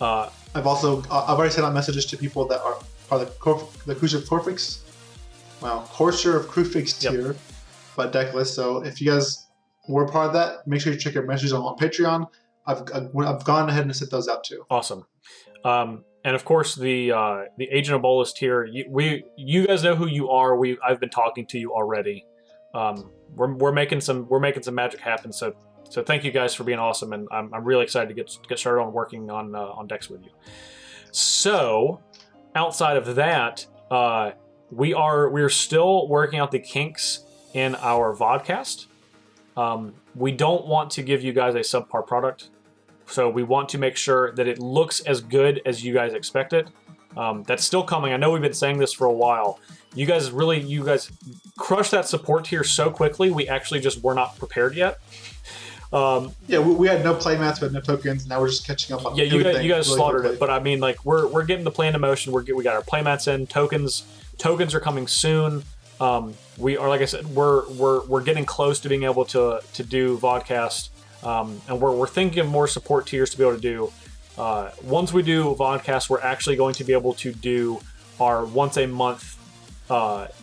I've already sent out messages to people that are the Cruiser of Corfix. Well, Courser of Crewfix tier, but decklist. So if you guys were part of that, make sure you check your messages on Patreon. I've gone ahead and sent those out too. Awesome. And of course, the Agent of Bolus tier. You guys know who you are. I've been talking to you already. We're making some magic happen. So thank you guys for being awesome, and I'm really excited to get started on working on decks with you. So outside of that, we're still working out the kinks in our vodcast. We don't want to give you guys a subpar product. So we want to make sure that it looks as good as you guys expected. That's still coming. I know we've been saying this for a while. You guys crushed that support tier so quickly, we actually just were not prepared yet. We had no playmats, we had no tokens. Now we're just catching up on you guys really slaughtered quickly. it. But I mean, like we're getting the plan in motion. We got our playmats in. Tokens are coming soon. We are, like I said, we're getting close to being able to do vodcast. And we're thinking of more support tiers to be able to do. Once we do vodcast, we're actually going to be able to do our once a month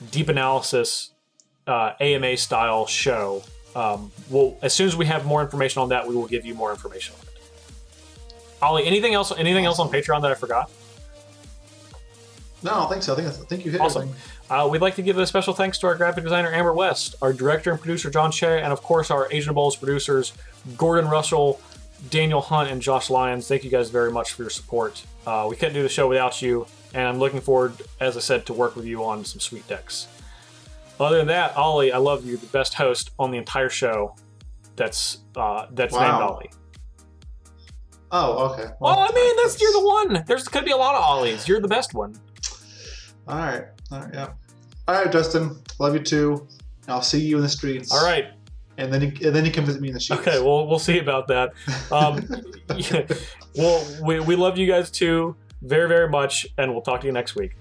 deep analysis AMA style show. As soon as we have more information on that, we will give you more information on it. Ollie, anything else on Patreon that I forgot? No, I don't think so. I think you hit awesome. everything. We'd like to give a special thanks to our graphic designer, Amber West, our director and producer, John Choi, and of course our Agent of Bolus producers, Gordon Russell, Daniel Hunt, and Josh Lyons. Thank you guys very much for your support. We couldn't do the show without you, and I'm looking forward, as I said, to work with you on some sweet decks. Other than that, Ollie, I love you, the best host on the entire show. That's named Ollie. Oh, okay. Well, I mean, you're the one. There could be a lot of Ollies. You're the best one. All right, yeah. All right, Justin. Love you too. I'll see you in the streets. All right. And then you can visit me in the sheets. Okay, well, we'll see about that. Well, we love you guys too very, very much, and we'll talk to you next week.